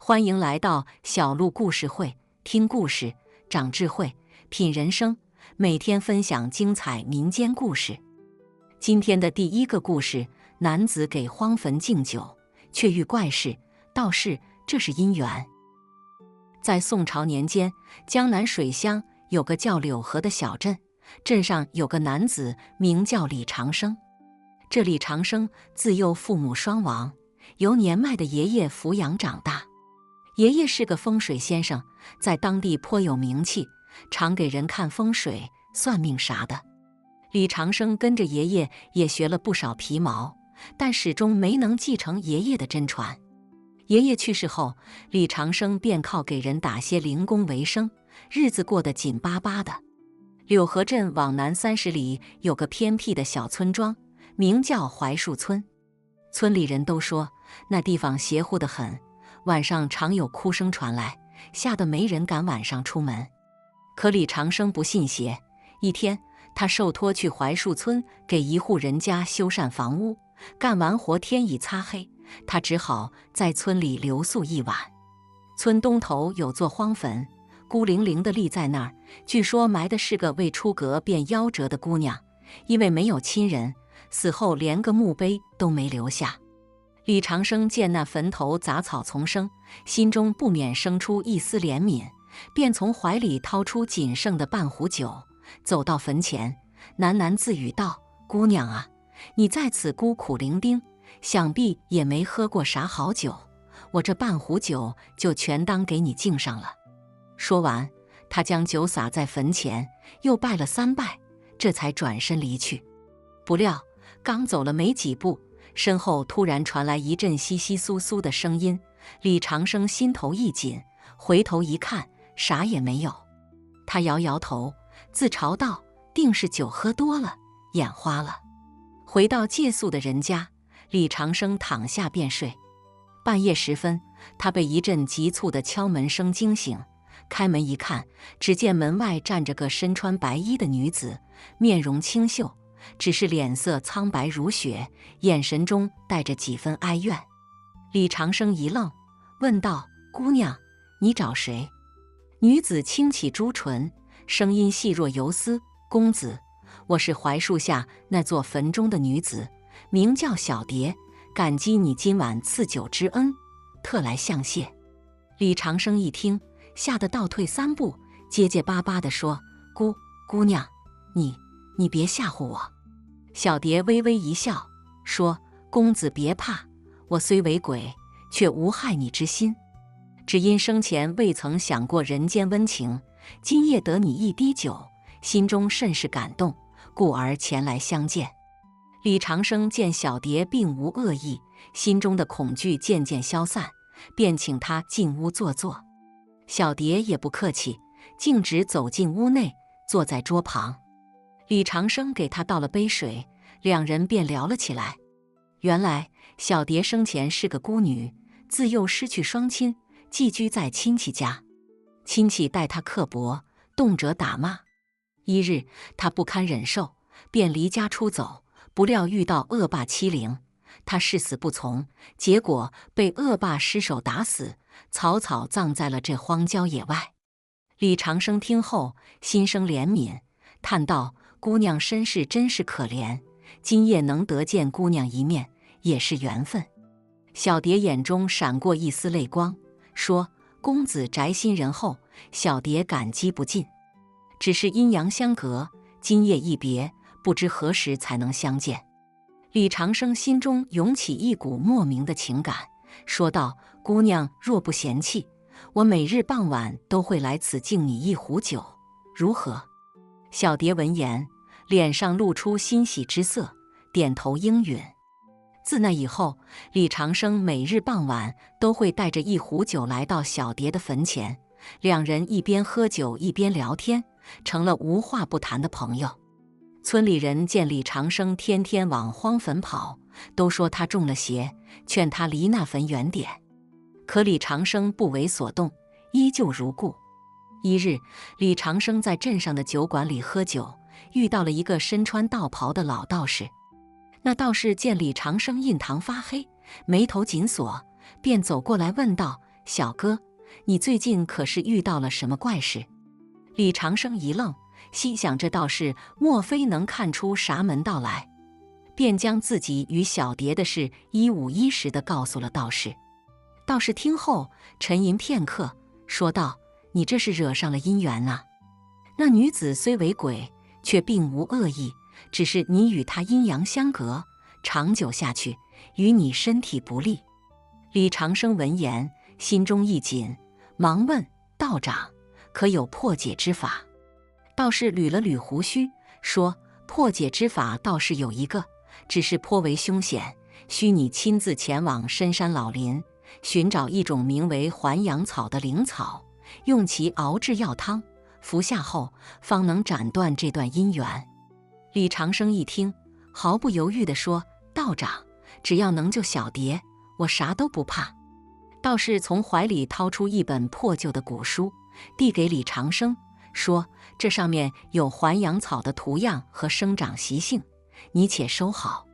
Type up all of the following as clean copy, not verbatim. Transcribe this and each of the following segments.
欢迎来到小鹿故事会，听故事长智慧，品人生。每天分享精彩民间故事。今天的第一个故事：男子给荒坟敬酒，却遇怪事。道士，这是因缘。在宋朝年间，江南水乡有个叫柳河的小镇，镇上有个男子名叫李长生。这李长生自幼父母双亡，由年迈的爷爷抚养长大。爷爷是个风水先生，在当地颇有名气，常给人看风水、算命啥的。李长生跟着爷爷也学了不少皮毛，但始终没能继承爷爷的真传。爷爷去世后，李长生便靠给人打些零工为生，日子过得紧巴巴的。柳河镇往南30里有个偏僻的小村庄，名叫槐树村。村里人都说那地方邪乎得很，晚上常有哭声传来，吓得没人敢晚上出门。可李长生不信邪，一天他受托去槐树村给一户人家修缮房屋，干完活天已擦黑，他只好在村里留宿一晚。村东头有座荒坟，孤零零地立在那儿，据说埋的是个未出阁便夭折的姑娘，因为没有亲人，死后连个墓碑都没留下。李长生见那坟头杂草丛生，心中不免生出一丝怜悯，便从怀里掏出仅剩的半壶酒，走到坟前，喃喃自语道：“姑娘啊，你在此孤苦伶仃，想必也没喝过啥好酒，我这半壶酒就全当给你敬上了。”说完，他将酒洒在坟前，又拜了3拜，这才转身离去。不料刚走了没几步，身后突然传来一阵窸窸窣窣的声音，李长生心头一紧，回头一看，啥也没有。他摇摇头，自嘲道：“定是酒喝多了，眼花了。”回到借宿的人家，李长生躺下便睡。半夜时分，他被一阵急促的敲门声惊醒，开门一看，只见门外站着个身穿白衣的女子，面容清秀，只是脸色苍白如雪，眼神中带着几分哀怨。李长生一愣，问道：“姑娘，你找谁？”女子轻启朱唇，声音细若游丝：“公子，我是槐树下那座坟中的女子，名叫小蝶，感激你今晚赐酒之恩，特来相谢。”李长生一听，吓得倒退3步，结结巴巴地说：“姑娘，你别吓唬我。”小蝶微微一笑，说：“公子别怕，我虽为鬼，却无害你之心，只因生前未曾想过人间温情，今夜得你一滴酒，心中甚是感动，故而前来相见。”李长生见小蝶并无恶意，心中的恐惧渐渐消散，便请她进屋坐坐。小蝶也不客气，径直走进屋内，坐在桌旁。李长生给她倒了杯水，两人便聊了起来。原来小蝶生前是个孤女，自幼失去双亲，寄居在亲戚家。亲戚待她刻薄，动辄打骂。一日，她不堪忍受，便离家出走，不料遇到恶霸欺凌，她誓死不从，结果被恶霸失手打死，草草葬在了这荒郊野外。李长生听后心生怜悯，叹道：“姑娘身世真是可怜，今夜能得见姑娘一面，也是缘分。”小蝶眼中闪过一丝泪光，说：“公子宅心仁厚，小蝶感激不尽。只是阴阳相隔，今夜一别，不知何时才能相见。”李长生心中涌起一股莫名的情感，说道：“姑娘若不嫌弃，我每日傍晚都会来此敬你一壶酒，如何？”小蝶闻言，脸上露出欣喜之色，点头应允。自那以后，李长生每日傍晚都会带着一壶酒来到小蝶的坟前，两人一边喝酒一边聊天，成了无话不谈的朋友。村里人见李长生天天往荒坟跑，都说他中了邪，劝他离那坟远点。可李长生不为所动，依旧如故。一日，李长生在镇上的酒馆里喝酒，遇到了一个身穿道袍的老道士。那道士见李长生印堂发黑，眉头紧锁，便走过来问道：“小哥，你最近可是遇到了什么怪事？”李长生一愣，心想这道士莫非能看出啥门道来，便将自己与小蝶的事一五一十地告诉了道士。道士听后沉吟片刻，说道：“你这是惹上了姻缘啊！那女子虽为鬼，却并无恶意，只是你与她阴阳相隔，长久下去，与你身体不利。”李长生闻言，心中一紧，忙问道长：“可有破解之法？”道士捋了捋胡须，说：“破解之法倒是有一个，只是颇为凶险，需你亲自前往深山老林，寻找一种名为还阳草的灵草，用其熬制药汤，服下后方能斩断这段姻缘。”李长生一听，毫不犹豫地说：“道长，只要能救小蝶，我啥都不怕。”道士从怀里掏出一本破旧的古书，递给李长生，说：“这上面有还阳草的图样和生长习性，你且收好。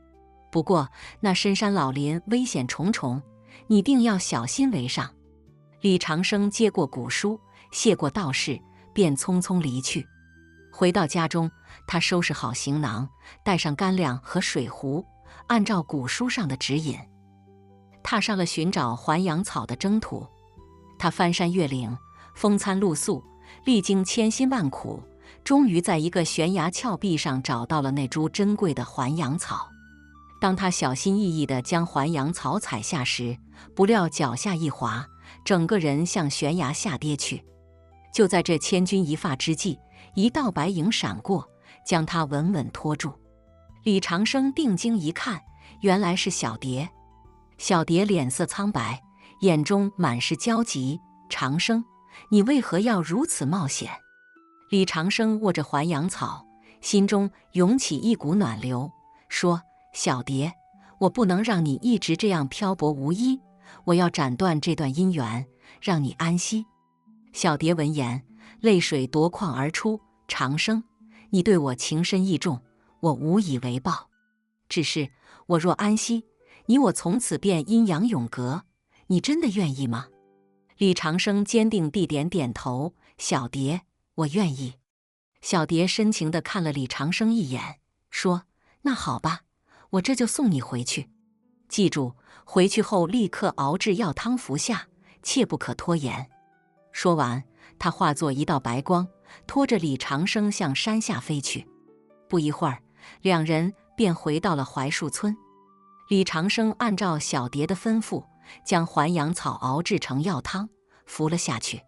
不过那深山老林危险重重，你定要小心为上。”李长生接过古书，谢过道士，便匆匆离去。回到家中，他收拾好行囊，带上干粮和水壶，按照古书上的指引，踏上了寻找还阳草的征途。他翻山越岭，风餐露宿，历经千辛万苦，终于在一个悬崖峭壁上找到了那株珍贵的还阳草。当他小心翼翼地将还阳草采下时，不料脚下一滑，整个人向悬崖下跌去。就在这千钧一发之际，一道白影闪过，将他稳稳拖住。李长生定睛一看，原来是小蝶。小蝶脸色苍白，眼中满是焦急：“长生，你为何要如此冒险？”李长生握着还阳草，心中涌起一股暖流，说：“小蝶，我不能让你一直这样漂泊无依，我要斩断这段姻缘，让你安息。”小蝶闻言，泪水夺眶而出：“长生，你对我情深意重，我无以为报。只是我若安息，你我从此便阴阳永隔，你真的愿意吗？”李长生坚定地点点头：“小蝶，我愿意。”小蝶深情地看了李长生一眼，说：“那好吧，我这就送你回去。记住，回去后立刻熬制药汤服下，切不可拖延。”说完，他化作一道白光，拖着李长生向山下飞去。不一会儿，两人便回到了槐树村。李长生按照小蝶的吩咐，将还阳草熬制成药汤，服了下去。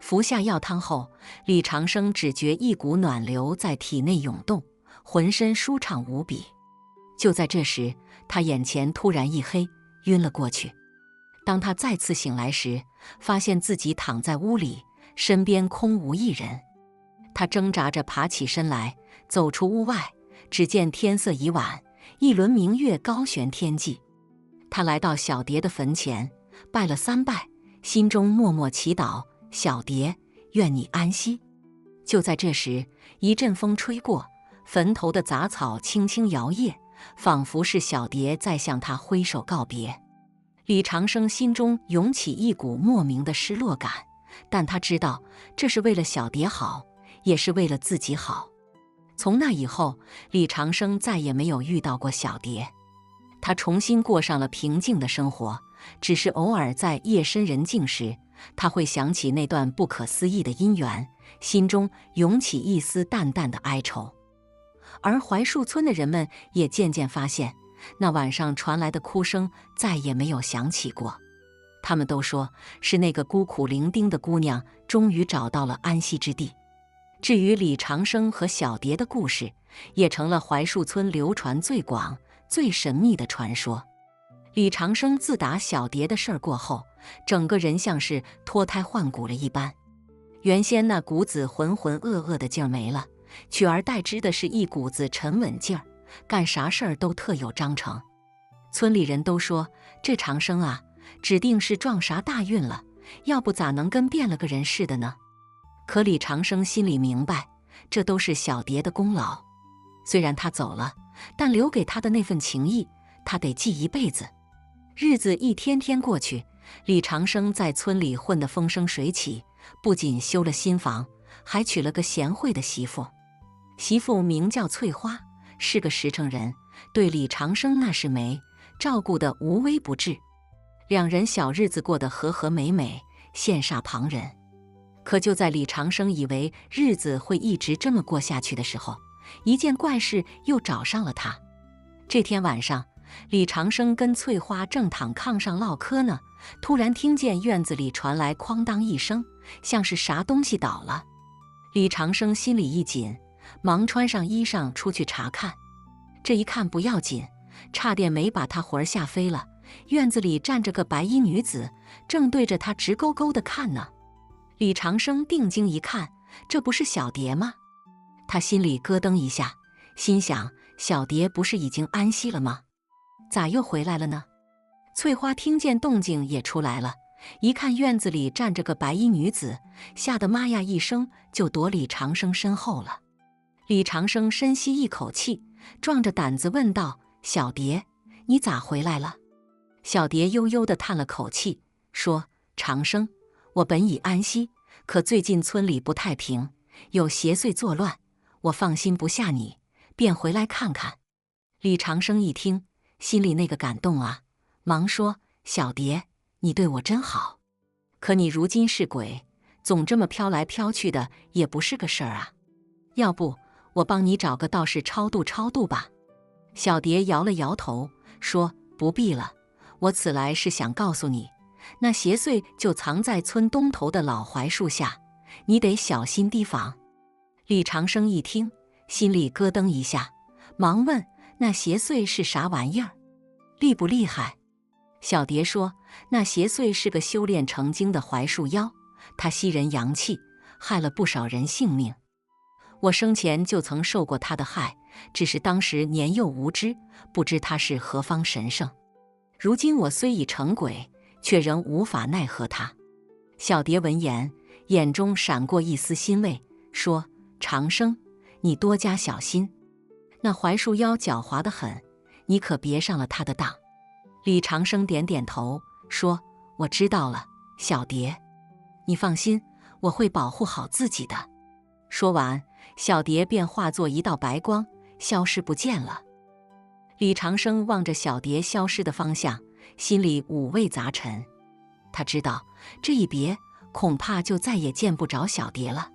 服下药汤后，李长生只觉一股暖流在体内涌动，浑身舒畅无比。就在这时，他眼前突然一黑，晕了过去。当他再次醒来时，发现自己躺在屋里，身边空无一人。他挣扎着爬起身来，走出屋外，只见天色已晚，一轮明月高悬天际。他来到小蝶的坟前，拜了3拜，心中默默祈祷：“小蝶，愿你安息。”就在这时，一阵风吹过，坟头的杂草轻轻摇曳，仿佛是小蝶在向他挥手告别。李长生心中涌起一股莫名的失落感，但他知道这是为了小蝶好，也是为了自己好。从那以后，李长生再也没有遇到过小蝶。他重新过上了平静的生活，只是偶尔在夜深人静时，他会想起那段不可思议的姻缘，心中涌起一丝淡淡的哀愁。而槐树村的人们也渐渐发现，那晚上传来的哭声再也没有响起过。他们都说是那个孤苦伶仃的姑娘终于找到了安息之地。至于李长生和小蝶的故事，也成了槐树村流传最广、最神秘的传说。李长生自打小蝶的事儿过后，整个人像是脱胎换骨了一般。原先那股子浑浑噩噩的劲儿没了，取而代之的是一股子沉稳劲儿，干啥事儿都特有章程。村里人都说，这长生啊，指定是撞啥大运了，要不咋能跟变了个人似的呢？可李长生心里明白，这都是小蝶的功劳。虽然他走了，但留给他的那份情谊，他得记一辈子。日子一天天过去，李长生在村里混得风生水起，不仅修了新房，还娶了个贤惠的媳妇。媳妇名叫翠花，是个实诚人，对李长生那是照顾得无微不至。两人小日子过得和和美美，羡煞旁人。可就在李长生以为日子会一直这么过下去的时候，一件怪事又找上了他。这天晚上，李长生跟翠花正躺炕上唠嗑呢，突然听见院子里传来哐当一声，像是啥东西倒了。李长生心里一紧，忙穿上衣裳出去查看。这一看不要紧，差点没把他魂吓飞了。院子里站着个白衣女子，正对着他直勾勾地看呢。李长生定睛一看，这不是小蝶吗？他心里咯噔一下，心想小蝶不是已经安息了吗？咋又回来了呢？翠花听见动静也出来了，一看院子里站着个白衣女子，吓得妈呀一声就躲李长生身后了。李长生深吸一口气，壮着胆子问道：小蝶，你咋回来了？小蝶悠悠地叹了口气，说：长生，我本已安息，可最近村里不太平，有邪祟作乱，我放心不下你，便回来看看。李长生一听，心里那个感动啊，忙说：小蝶，你对我真好，可你如今是鬼，总这么飘来飘去的也不是个事儿啊，要不我帮你找个道士超度超度吧。小蝶摇了摇头，说：不必了，我此来是想告诉你，那邪祟就藏在村东头的老槐树下，你得小心提防。李长生一听，心里咯噔一下，忙问：那邪祟是啥玩意儿？厉不厉害？小蝶说：那邪祟是个修炼成精的槐树妖，他吸人阳气，害了不少人性命。我生前就曾受过他的害，只是当时年幼无知，不知他是何方神圣。如今我虽已成鬼，却仍无法奈何他。小蝶闻言，眼中闪过一丝欣慰，说：长生，你多加小心，那槐树妖狡猾得很，你可别上了他的当。李长生点点头，说：我知道了，小蝶，你放心，我会保护好自己的。说完，小蝶便化作一道白光，消失不见了。李长生望着小蝶消失的方向，心里五味杂陈。他知道这一别，恐怕就再也见不着小蝶了，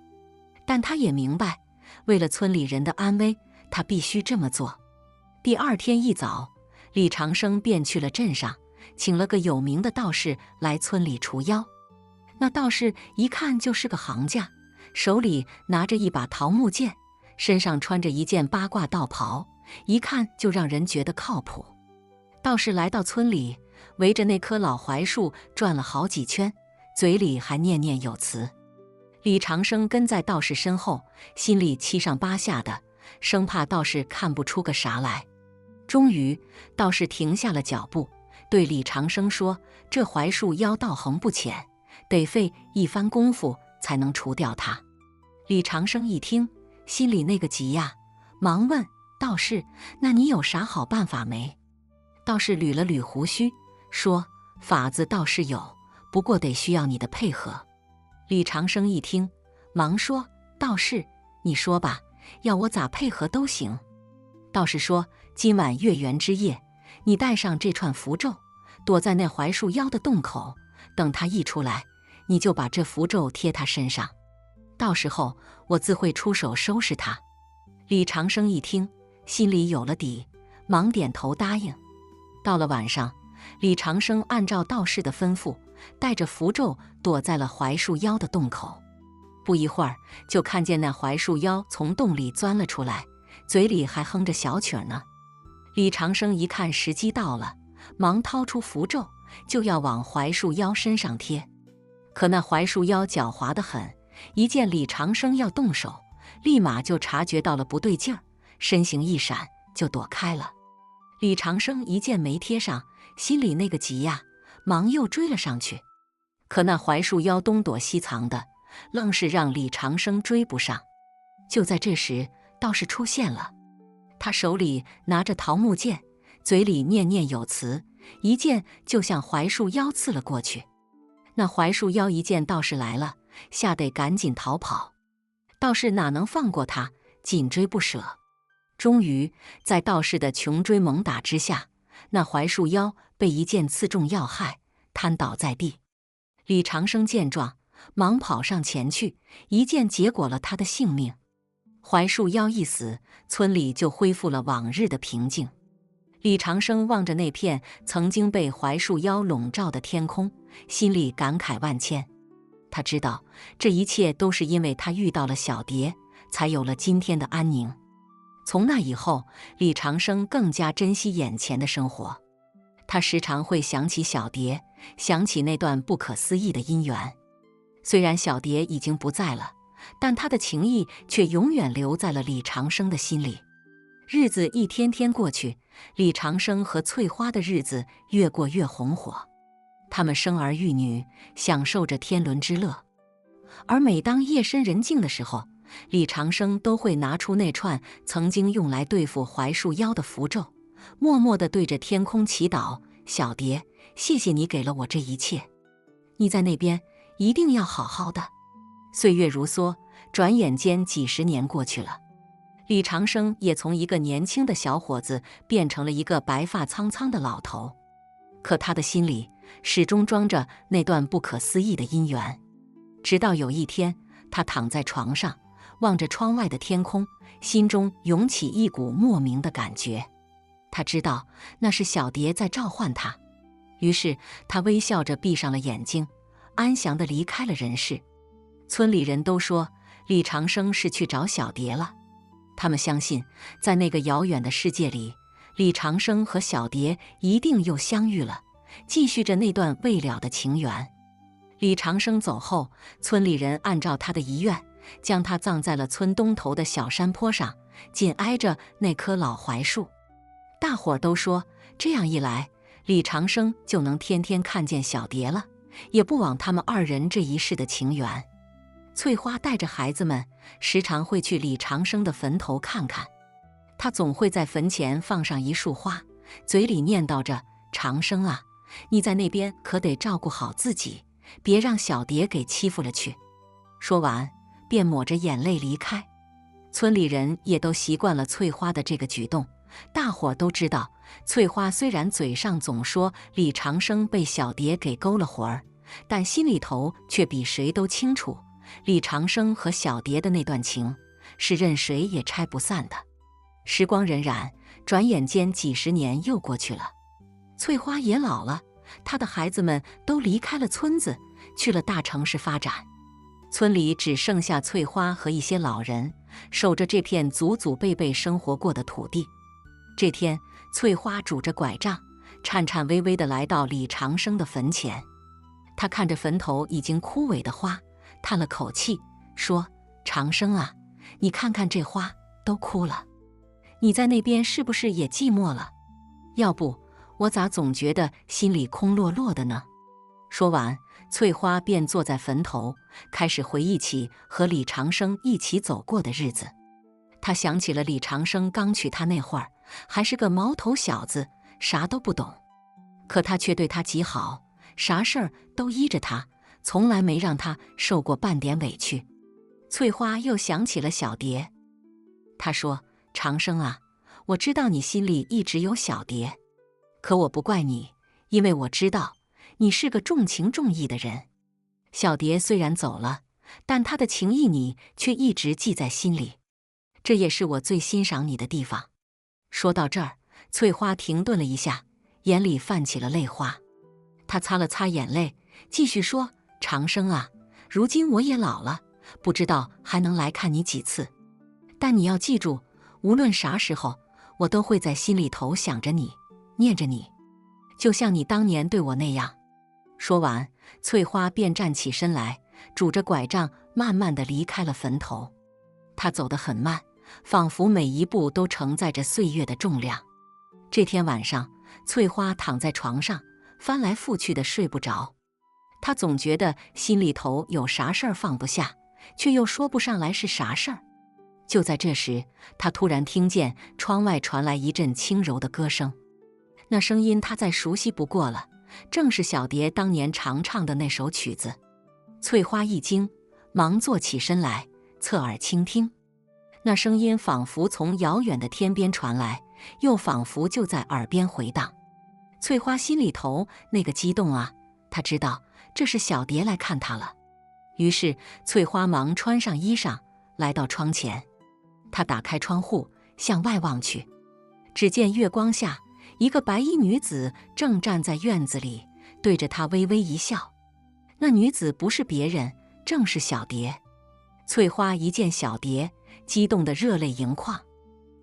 但他也明白，为了村里人的安危，他必须这么做。第二天一早，李长生便去了镇上，请了个有名的道士来村里除妖。那道士一看就是个行家，手里拿着一把桃木剑，身上穿着一件八卦道袍，一看就让人觉得靠谱。道士来到村里，围着那棵老槐树转了好几圈，嘴里还念念有词。李长生跟在道士身后，心里七上八下的，生怕道士看不出个啥来。终于，道士停下了脚步，对李长生说：这槐树妖道行不浅，得费一番功夫才能除掉它。李长生一听，心里那个急呀，忙问道士：那你有啥好办法没？道士捋了捋胡须，说：法子倒是有，不过得需要你的配合。李长生一听，忙说：道士，你说吧，要我咋配合都行。道士说：今晚月圆之夜，你带上这串符咒，躲在那槐树妖的洞口，等他一出来，你就把这符咒贴他身上，到时候我自会出手收拾他。李长生一听，心里有了底，忙点头答应。到了晚上，李长生按照道士的吩咐，带着符咒躲在了槐树妖的洞口。不一会儿，就看见那槐树妖从洞里钻了出来，嘴里还哼着小曲呢。李长生一看时机到了，忙掏出符咒，就要往槐树妖身上贴。可那槐树妖狡猾得很，一见李长生要动手，立马就察觉到了不对劲儿，身形一闪就躲开了。李长生一见没贴上，心里那个急呀，忙又追了上去。可那槐树妖东躲西藏的，愣是让李长生追不上。就在这时，道士出现了，他手里拿着桃木剑，嘴里念念有词，一剑就向槐树妖刺了过去。那槐树妖一见道士来了，吓得赶紧逃跑。道士哪能放过他，紧追不舍。终于在道士的穷追猛打之下，那槐树妖被一剑刺中要害，瘫倒在地。李长生见状，忙跑上前去，一剑结果了他的性命。槐树妖一死，村里就恢复了往日的平静。李长生望着那片曾经被槐树妖笼罩的天空，心里感慨万千。他知道这一切都是因为他遇到了小蝶，才有了今天的安宁。从那以后，李长生更加珍惜眼前的生活。他时常会想起小蝶，想起那段不可思议的姻缘。虽然小蝶已经不在了，但他的情谊却永远留在了李长生的心里。日子一天天过去，李长生和翠花的日子越过越红火。他们生儿育女，享受着天伦之乐。而每当夜深人静的时候，李长生都会拿出那串曾经用来对付槐树妖的符咒，默默地对着天空祈祷：小蝶，谢谢你给了我这一切，你在那边一定要好好的。岁月如梭，转眼间几十年过去了。李长生也从一个年轻的小伙子变成了一个白发苍苍的老头，可他的心里始终装着那段不可思议的姻缘。直到有一天，他躺在床上，望着窗外的天空，心中涌起一股莫名的感觉。他知道那是小蝶在召唤他，于是他微笑着闭上了眼睛，安详地离开了人世。村里人都说李长生是去找小蝶了。他们相信，在那个遥远的世界里，李长生和小蝶一定又相遇了，继续着那段未了的情缘。李长生走后，村里人按照他的遗愿，将他葬在了村东头的小山坡上，紧挨着那棵老槐树。大伙儿都说，这样一来，李长生就能天天看见小蝶了，也不枉他们二人这一世的情缘。翠花带着孩子们时常会去李长生的坟头看看，她总会在坟前放上一束花，嘴里念叨着：长生啊，你在那边可得照顾好自己，别让小蝶给欺负了去。说完便抹着眼泪离开。村里人也都习惯了翠花的这个举动，大伙都知道，翠花虽然嘴上总说李长生被小蝶给勾了魂儿，但心里头却比谁都清楚，李长生和小蝶的那段情是任谁也拆不散的。时光荏苒，转眼间几十年又过去了。翠花也老了，她的孩子们都离开了村子，去了大城市发展。村里只剩下翠花和一些老人，守着这片祖祖辈辈生活过的土地。这天，翠花拄着拐杖，颤颤巍巍地来到李长生的坟前。她看着坟头已经枯萎的花，叹了口气，说：长生啊，你看看这花都枯了，你在那边是不是也寂寞了？要不我咋总觉得心里空落落的呢？说完，翠花便坐在坟头，开始回忆起和李长生一起走过的日子。她想起了李长生刚娶她那会儿，还是个毛头小子，啥都不懂，可他却对她极好，啥事儿都依着她，从来没让她受过半点委屈。翠花又想起了小蝶，她说：长生啊，我知道你心里一直有小蝶，可我不怪你，因为我知道你是个重情重义的人。小蝶虽然走了，但她的情谊你却一直记在心里，这也是我最欣赏你的地方。说到这儿，翠花停顿了一下，眼里泛起了泪花。她擦了擦眼泪，继续说：长生啊，如今我也老了，不知道还能来看你几次，但你要记住，无论啥时候，我都会在心里头想着你，念着你，就像你当年对我那样。说完，翠花便站起身来，拄着拐杖慢慢地离开了坟头。她走得很慢，仿佛每一步都承载着岁月的重量。这天晚上，翠花躺在床上，翻来覆去的睡不着。她总觉得心里头有啥事儿放不下，却又说不上来是啥事儿。就在这时，她突然听见窗外传来一阵轻柔的歌声。那声音他再熟悉不过了，正是小蝶当年常唱的那首曲子。翠花一惊，忙坐起身来，侧耳倾听。那声音仿佛从遥远的天边传来，又仿佛就在耳边回荡。翠花心里头那个激动啊，她知道这是小蝶来看她了。于是翠花忙穿上衣裳，来到窗前。她打开窗户，向外望去，只见月光下，一个白衣女子正站在院子里，对着她微微一笑。那女子不是别人，正是小蝶。翠花一见小蝶，激动得热泪盈眶。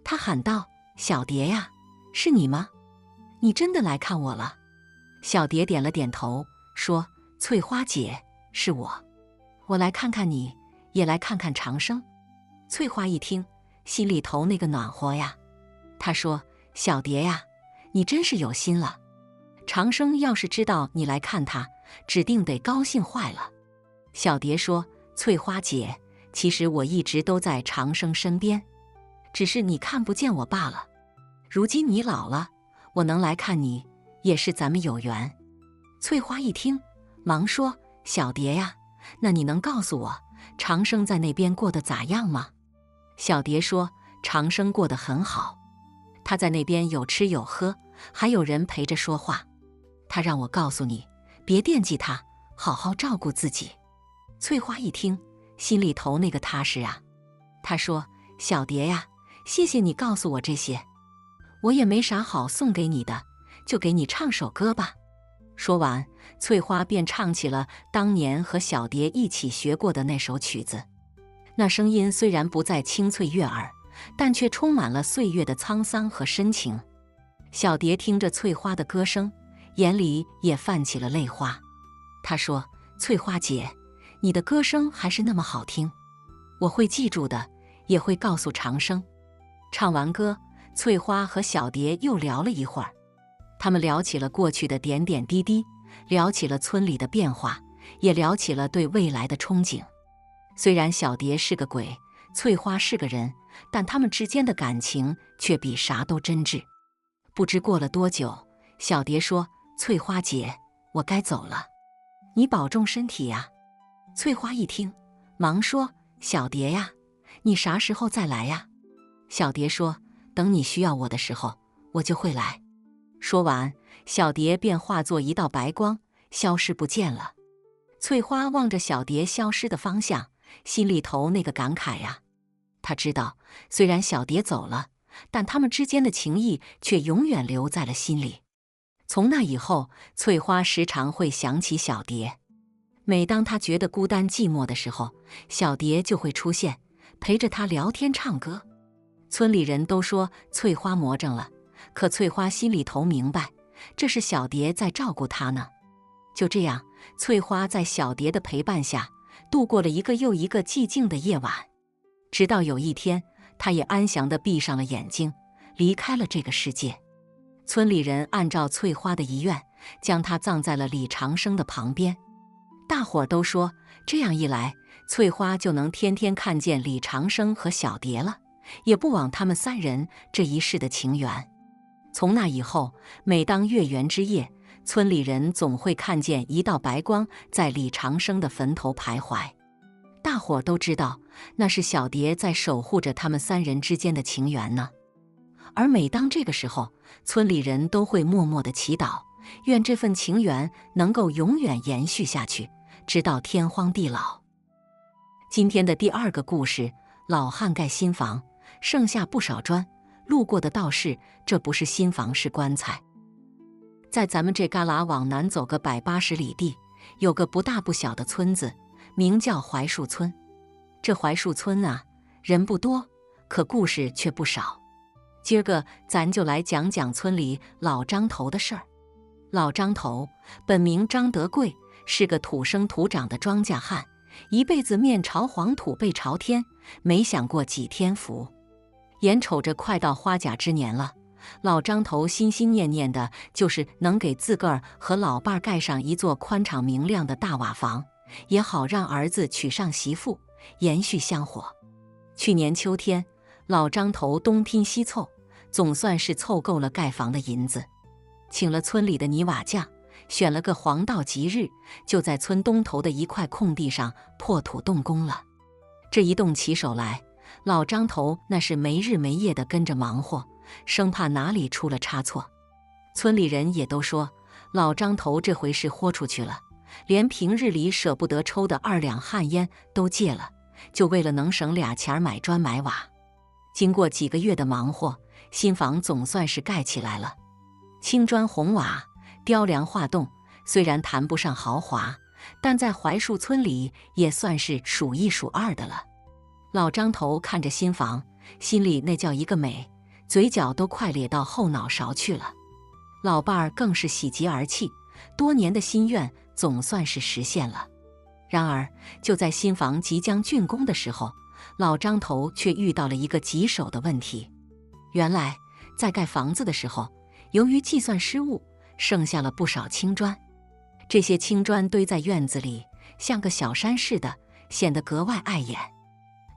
她喊道：“小蝶呀，是你吗？你真的来看我了？”小蝶点了点头，说：“翠花姐，是我。我来看看你，也来看看长生。”翠花一听，心里头那个暖和呀。她说：“小蝶呀，你真是有心了。长生要是知道你来看他，指定得高兴坏了。”小蝶说：“翠花姐，其实我一直都在长生身边，只是你看不见我罢了。如今你老了，我能来看你，也是咱们有缘。”翠花一听，忙说：“小蝶呀，那你能告诉我，长生在那边过得咋样吗？”小蝶说：“长生过得很好，他在那边有吃有喝，还有人陪着说话。他让我告诉你，别惦记他，好好照顾自己。”翠花一听，心里头那个踏实啊。她说：“小蝶呀，谢谢你告诉我这些，我也没啥好送给你的，就给你唱首歌吧。”说完，翠花便唱起了当年和小蝶一起学过的那首曲子。那声音虽然不再清脆悦耳，但却充满了岁月的沧桑和深情。小蝶听着翠花的歌声，眼里也泛起了泪花。她说：“翠花姐，你的歌声还是那么好听，我会记住的，也会告诉长生。”唱完歌，翠花和小蝶又聊了一会儿。他们聊起了过去的点点滴滴，聊起了村里的变化，也聊起了对未来的憧憬。虽然小蝶是个鬼，翠花是个人，但他们之间的感情却比啥都真挚。不知过了多久，小蝶说：“翠花姐，我该走了，你保重身体呀。”翠花一听，忙说：“小蝶呀，你啥时候再来呀？”小蝶说：“等你需要我的时候，我就会来。”说完，小蝶便化作一道白光，消失不见了。翠花望着小蝶消失的方向，心里头那个感慨呀。她知道，虽然小蝶走了，但他们之间的情谊却永远留在了心里。从那以后，翠花时常会想起小蝶。每当她觉得孤单寂寞的时候，小蝶就会出现，陪着她聊天唱歌。村里人都说翠花魔怔了，可翠花心里头明白，这是小蝶在照顾她呢。就这样，翠花在小蝶的陪伴下，度过了一个又一个寂静的夜晚。直到有一天，她也安详地闭上了眼睛，离开了这个世界。村里人按照翠花的遗愿，将她葬在了李长生的旁边。大伙儿都说，这样一来，翠花就能天天看见李长生和小蝶了，也不枉他们三人这一世的情缘。从那以后，每当月圆之夜，村里人总会看见一道白光在李长生的坟头徘徊。大伙儿都知道，那是小蝶在守护着他们三人之间的情缘呢。而每当这个时候，村里人都会默默地祈祷，愿这份情缘能够永远延续下去，直到天荒地老。今天的第二个故事，老汉盖新房，剩下不少砖，路过的道士，这不是新房是棺材。在咱们这旮旯往南走个180里地，有个不大不小的村子，名叫槐树村。这槐树村啊，人不多，可故事却不少。今儿个咱就来讲讲村里老张头的事儿。老张头本名张德贵，是个土生土长的庄稼汉，一辈子面朝黄土背朝天，没享过几天福。眼瞅着快到花甲之年了，老张头心心念念的就是能给自个儿和老伴儿盖上一座宽敞明亮的大瓦房，也好让儿子娶上媳妇，延续香火。去年秋天，老张头东拼西凑，总算是凑够了盖房的银子。请了村里的泥瓦匠，选了个黄道吉日，就在村东头的一块空地上破土动工了。这一动起手来，老张头那是没日没夜地跟着忙活，生怕哪里出了差错。村里人也都说，老张头这回是豁出去了，连平日里舍不得抽的2两旱烟都戒了，就为了能省俩钱买砖买瓦。经过几个月的忙活，新房总算是盖起来了。青砖红瓦，雕梁画栋，虽然谈不上豪华，但在槐树村里也算是数一数二的了。老张头看着新房，心里那叫一个美，嘴角都快咧到后脑勺去了。老伴儿更是喜极而泣，多年的心愿总算是实现了。然而，就在新房即将竣工的时候，老张头却遇到了一个棘手的问题。原来，在盖房子的时候，由于计算失误，剩下了不少青砖。这些青砖堆在院子里，像个小山似的，显得格外碍眼。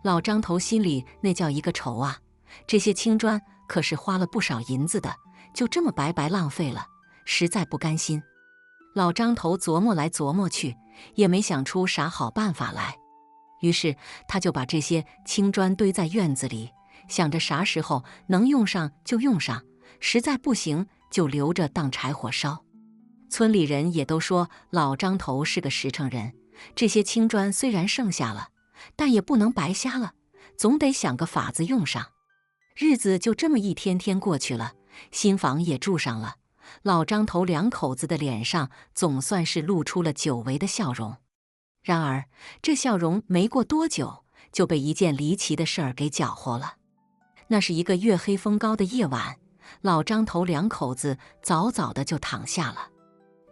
老张头心里那叫一个愁啊！这些青砖可是花了不少银子的，就这么白白浪费了，实在不甘心。老张头琢磨来琢磨去，也没想出啥好办法来。于是他就把这些青砖堆在院子里，想着啥时候能用上就用上，实在不行就留着当柴火烧。村里人也都说老张头是个实诚人，这些青砖虽然剩下了，但也不能白瞎了，总得想个法子用上。日子就这么一天天过去了，新房也住上了，老张头2口子的脸上总算是露出了久违的笑容。然而，这笑容没过多久，就被一件离奇的事儿给搅和了。那是一个月黑风高的夜晚，老张头2口子早早的就躺下了。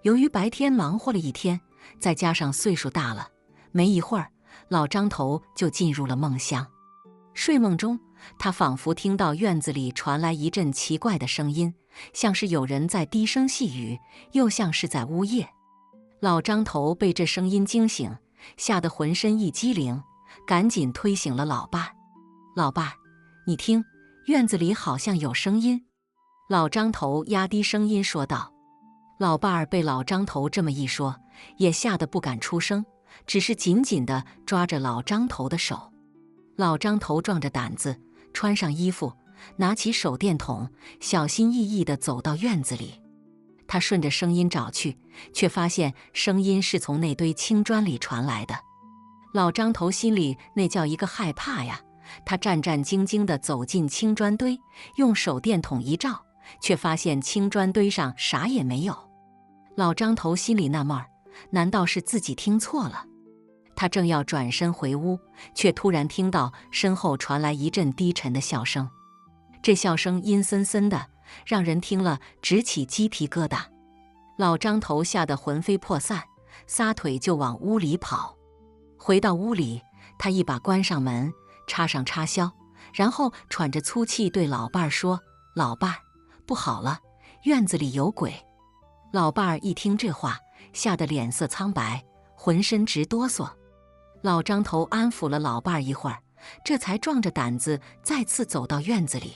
由于白天忙活了一天，再加上岁数大了，没一会儿，老张头就进入了梦乡。睡梦中，他仿佛听到院子里传来一阵奇怪的声音，像是有人在低声细语，又像是在呜咽。老张头被这声音惊醒，吓得浑身一激灵，赶紧推醒了老伴儿。老伴儿，你听，院子里好像有声音。老张头压低声音说道。老伴儿被老张头这么一说，也吓得不敢出声，只是紧紧地抓着老张头的手。老张头壮着胆子，穿上衣服，拿起手电筒，小心翼翼地走到院子里。他顺着声音找去，却发现声音是从那堆青砖里传来的。老张头心里那叫一个害怕呀！他战战兢兢地走进青砖堆，用手电筒一照，却发现青砖堆上啥也没有。老张头心里纳闷儿，难道是自己听错了？他正要转身回屋，却突然听到身后传来一阵低沉的笑声。这笑声阴森森的，让人听了直起鸡皮疙瘩。老张头吓得魂飞魄散，撒腿就往屋里跑。回到屋里，他一把关上门，插上插销，然后喘着粗气对老伴儿说：“老伴儿，不好了，院子里有鬼。”老伴儿一听这话，吓得脸色苍白，浑身直哆嗦。老张头安抚了老伴儿一会儿，这才壮着胆子再次走到院子里。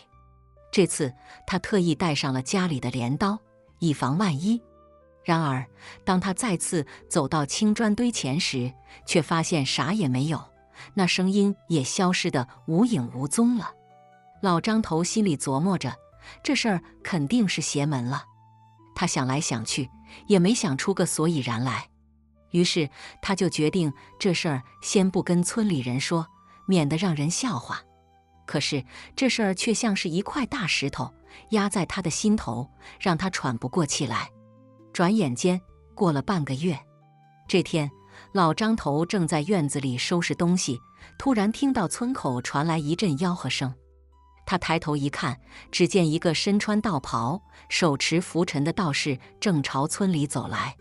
这次他特意带上了家里的镰刀，以防万一。然而，当他再次走到青砖堆前时，却发现啥也没有，那声音也消失得无影无踪了。老张头心里琢磨着，这事儿肯定是邪门了。他想来想去，也没想出个所以然来。于是他就决定这事儿先不跟村里人说，免得让人笑话。可是这事儿却像是一块大石头压在他的心头，让他喘不过气来。转眼间过了半个月，这天老张头正在院子里收拾东西，突然听到村口传来一阵吆喝声。他抬头一看，只见一个身穿道袍、手持拂尘的道士正朝村里走来。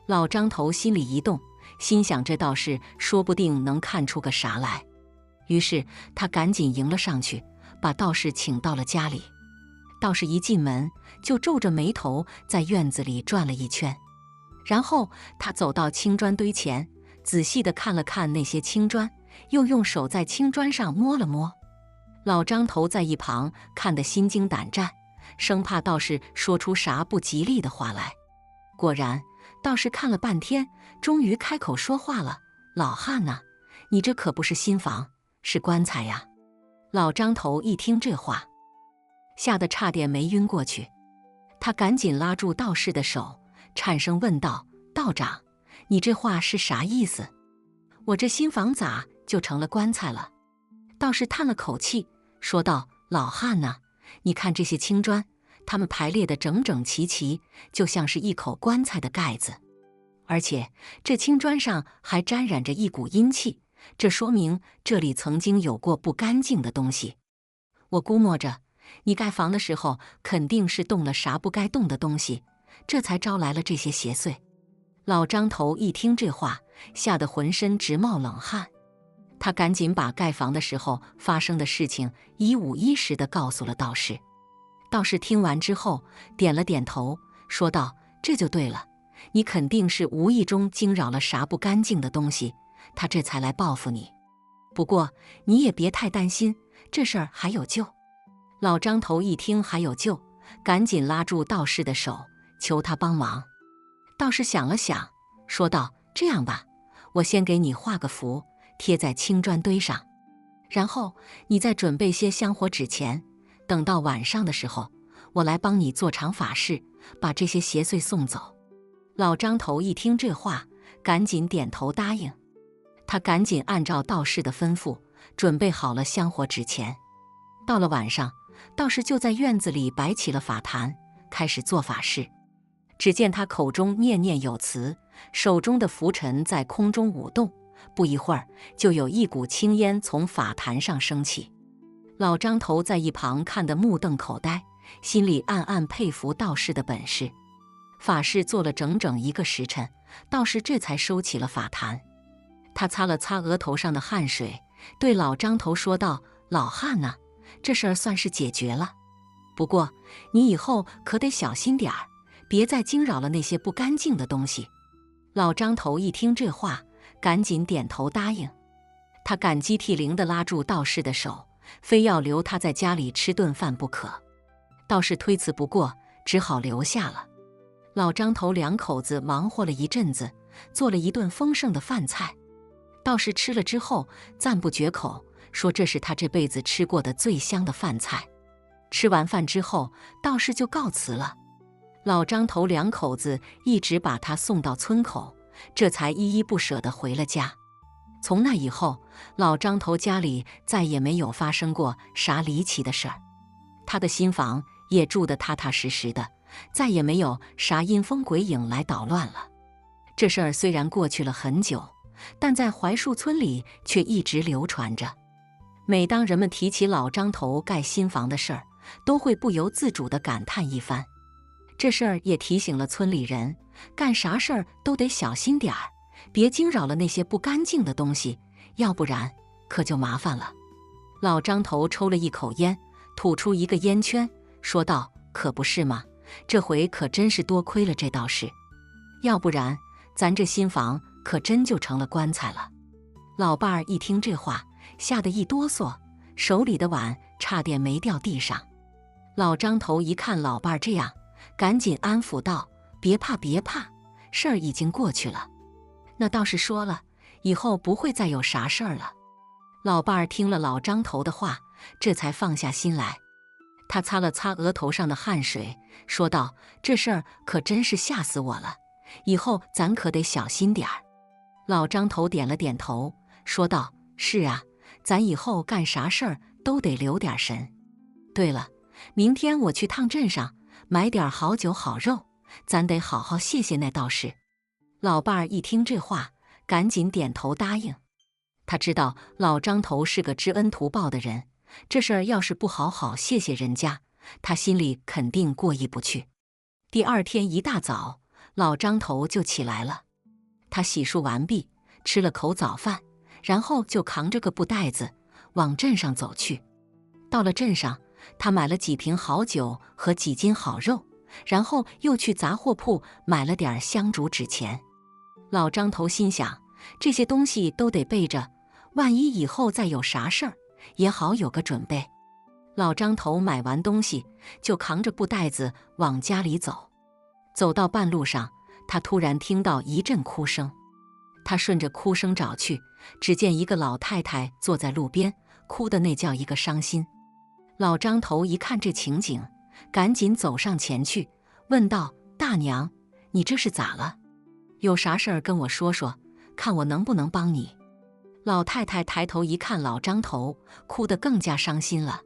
老张头心里一动，心想这道士说不定能看出个啥来。于是他赶紧迎了上去，把道士请到了家里。道士一进门就皱着眉头在院子里转了一圈，然后他走到青砖堆前，仔细地看了看那些青砖，又用手在青砖上摸了摸。老张头在一旁看得心惊胆战，生怕道士说出啥不吉利的话来。果然，道士看了半天，终于开口说话了：“老汉呐，你这可不是新房，是棺材呀！”老张头一听这话，吓得差点没晕过去。他赶紧拉住道士的手，颤声问道：“道长，你这话是啥意思？我这新房咋就成了棺材了？”道士叹了口气，说道：“老汉呐，你看这些青砖，它们排列得整整齐齐，就像是一口棺材的盖子。而且这青砖上还沾染着一股阴气，这说明这里曾经有过不干净的东西。我估摸着，你盖房的时候肯定是动了啥不该动的东西，这才招来了这些邪祟。”老张头一听这话，吓得浑身直冒冷汗。他赶紧把盖房的时候发生的事情一五一十地告诉了道士。道士听完之后点了点头，说道：“这就对了，你肯定是无意中惊扰了啥不干净的东西，他这才来报复你。不过你也别太担心，这事儿还有救。”老张头一听还有救，赶紧拉住道士的手，求他帮忙。道士想了想，说道：“这样吧，我先给你画个符，贴在青砖堆上，然后你再准备些香火纸钱，等到晚上的时候，我来帮你做场法事，把这些邪祟送走。”老张头一听这话，赶紧点头答应。他赶紧按照道士的吩咐，准备好了香火纸钱。到了晚上，道士就在院子里摆起了法坛，开始做法事。只见他口中念念有词，手中的拂尘在空中舞动，不一会儿就有一股青烟从法坛上升起。老张头在一旁看得目瞪口呆，心里暗暗佩服道士的本事。法事做了整整1个时辰，道士这才收起了法坛。他擦了擦额头上的汗水，对老张头说道：“老汉呐，这事儿算是解决了。不过你以后可得小心点儿，别再惊扰了那些不干净的东西。”老张头一听这话，赶紧点头答应。他感激涕零地拉住道士的手，非要留他在家里吃顿饭不可。道士推辞不过，只好留下了。老张头2口子忙活了一阵子，做了一顿丰盛的饭菜。道士吃了之后赞不绝口，说这是他这辈子吃过的最香的饭菜。吃完饭之后，道士就告辞了。老张头2口子一直把他送到村口，这才依依不舍地回了家。从那以后，老张头家里再也没有发生过啥离奇的事儿，他的新房也住得踏踏实实的，再也没有啥阴风鬼影来捣乱了。这事儿虽然过去了很久，但在槐树村里却一直流传着。每当人们提起老张头盖新房的事儿，都会不由自主地感叹一番。这事儿也提醒了村里人，干啥事儿都得小心点儿，别惊扰了那些不干净的东西，要不然可就麻烦了。老张头抽了一口烟，吐出一个烟圈，说道：“可不是嘛，这回可真是多亏了这道士，要不然咱这新房可真就成了棺材了。”老伴儿一听这话，吓得一哆嗦，手里的碗差点没掉地上。老张头一看老伴儿这样，赶紧安抚道：“别怕别怕，事儿已经过去了。那道士说了，以后不会再有啥事儿了。”老伴儿听了老张头的话，这才放下心来。他擦了擦额头上的汗水，说道：“这事儿可真是吓死我了，以后咱可得小心点儿。”老张头点了点头，说道：“是啊，咱以后干啥事儿都得留点神。对了，明天我去趟镇上买点好酒好肉，咱得好好谢谢那道士。”老伴儿一听这话，赶紧点头答应。他知道老张头是个知恩图报的人，这事儿要是不好好谢谢人家，他心里肯定过意不去。第2天一大早，老张头就起来了。他洗漱完毕，吃了口早饭，然后就扛着个布袋子往镇上走去。到了镇上，他买了几瓶好酒和几斤好肉，然后又去杂货铺买了点香烛纸钱。老张头心想，这些东西都得备着，万一以后再有啥事儿，也好有个准备。老张头买完东西，就扛着布袋子往家里走。走到半路上，他突然听到一阵哭声。他顺着哭声找去，只见一个老太太坐在路边，哭得那叫一个伤心。老张头一看这情景，赶紧走上前去，问道：“大娘，你这是咋了？有啥事儿跟我说说，看我能不能帮你。”老太太抬头一看老张头，哭得更加伤心了。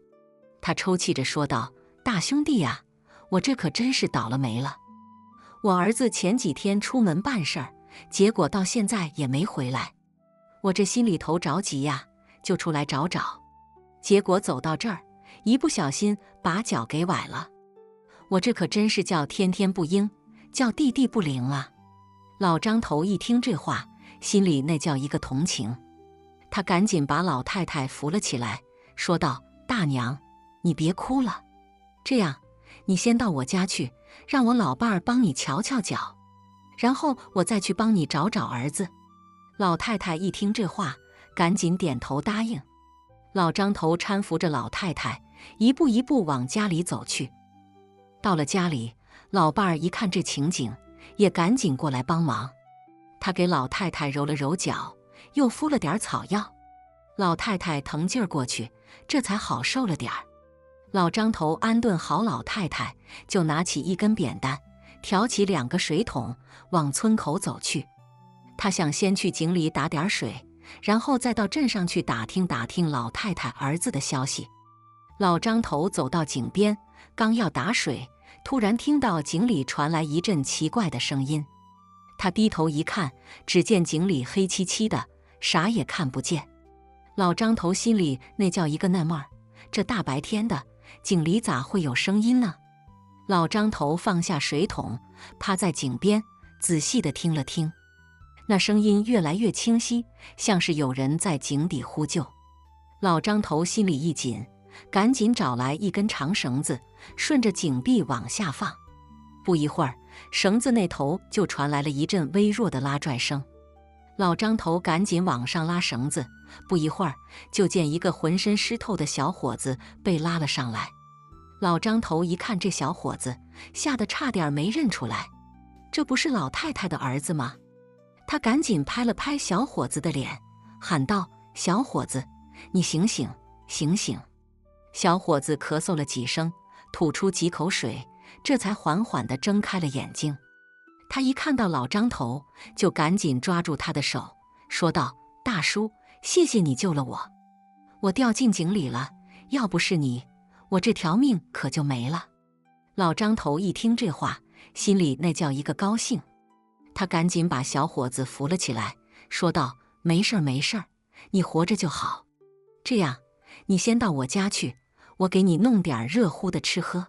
她抽泣着说道：“大兄弟呀，我这可真是倒了霉了。我儿子前几天出门办事儿，结果到现在也没回来。我这心里头着急呀，就出来找找。结果走到这儿，一不小心把脚给崴了。我这可真是叫天天不应，叫地地不灵啊。”老张头一听这话，心里那叫一个同情。他赶紧把老太太扶了起来，说道：“大娘，你别哭了。这样，你先到我家去，让我老伴儿帮你瞧瞧脚，然后我再去帮你找找儿子。”老太太一听这话，赶紧点头答应。老张头搀扶着老太太，一步一步往家里走去。到了家里，老伴儿一看这情景，也赶紧过来帮忙。他给老太太揉了揉脚，又敷了点草药。老太太腾劲儿过去，这才好受了点儿。老张头安顿好老太太，就拿起一根扁担，挑起2个水桶，往村口走去。他想先去井里打点水，然后再到镇上去打听打听老太太儿子的消息。老张头走到井边，刚要打水，突然听到井里传来一阵奇怪的声音。他低头一看，只见井里黑漆漆的，啥也看不见。老张头心里那叫一个纳闷儿，这大白天的，井里咋会有声音呢？老张头放下水桶，趴在井边，仔细地听了听。那声音越来越清晰，像是有人在井底呼救。老张头心里一紧，赶紧找来一根长绳子，顺着井壁往下放。不一会儿，绳子那头就传来了一阵微弱的拉拽声。老张头赶紧往上拉绳子，不一会儿，就见一个浑身湿透的小伙子被拉了上来。老张头一看这小伙子，吓得差点没认出来，这不是老太太的儿子吗？他赶紧拍了拍小伙子的脸，喊道：“小伙子，你醒醒，醒醒！”小伙子咳嗽了几声，吐出几口水，这才缓缓地睁开了眼睛。他一看到老张头，就赶紧抓住他的手，说道：“大叔，谢谢你救了我，我掉进井里了，要不是你，我这条命可就没了。”老张头一听这话，心里那叫一个高兴。他赶紧把小伙子扶了起来，说道：“没事儿没事儿，你活着就好。这样，你先到我家去，我给你弄点热乎的吃喝。”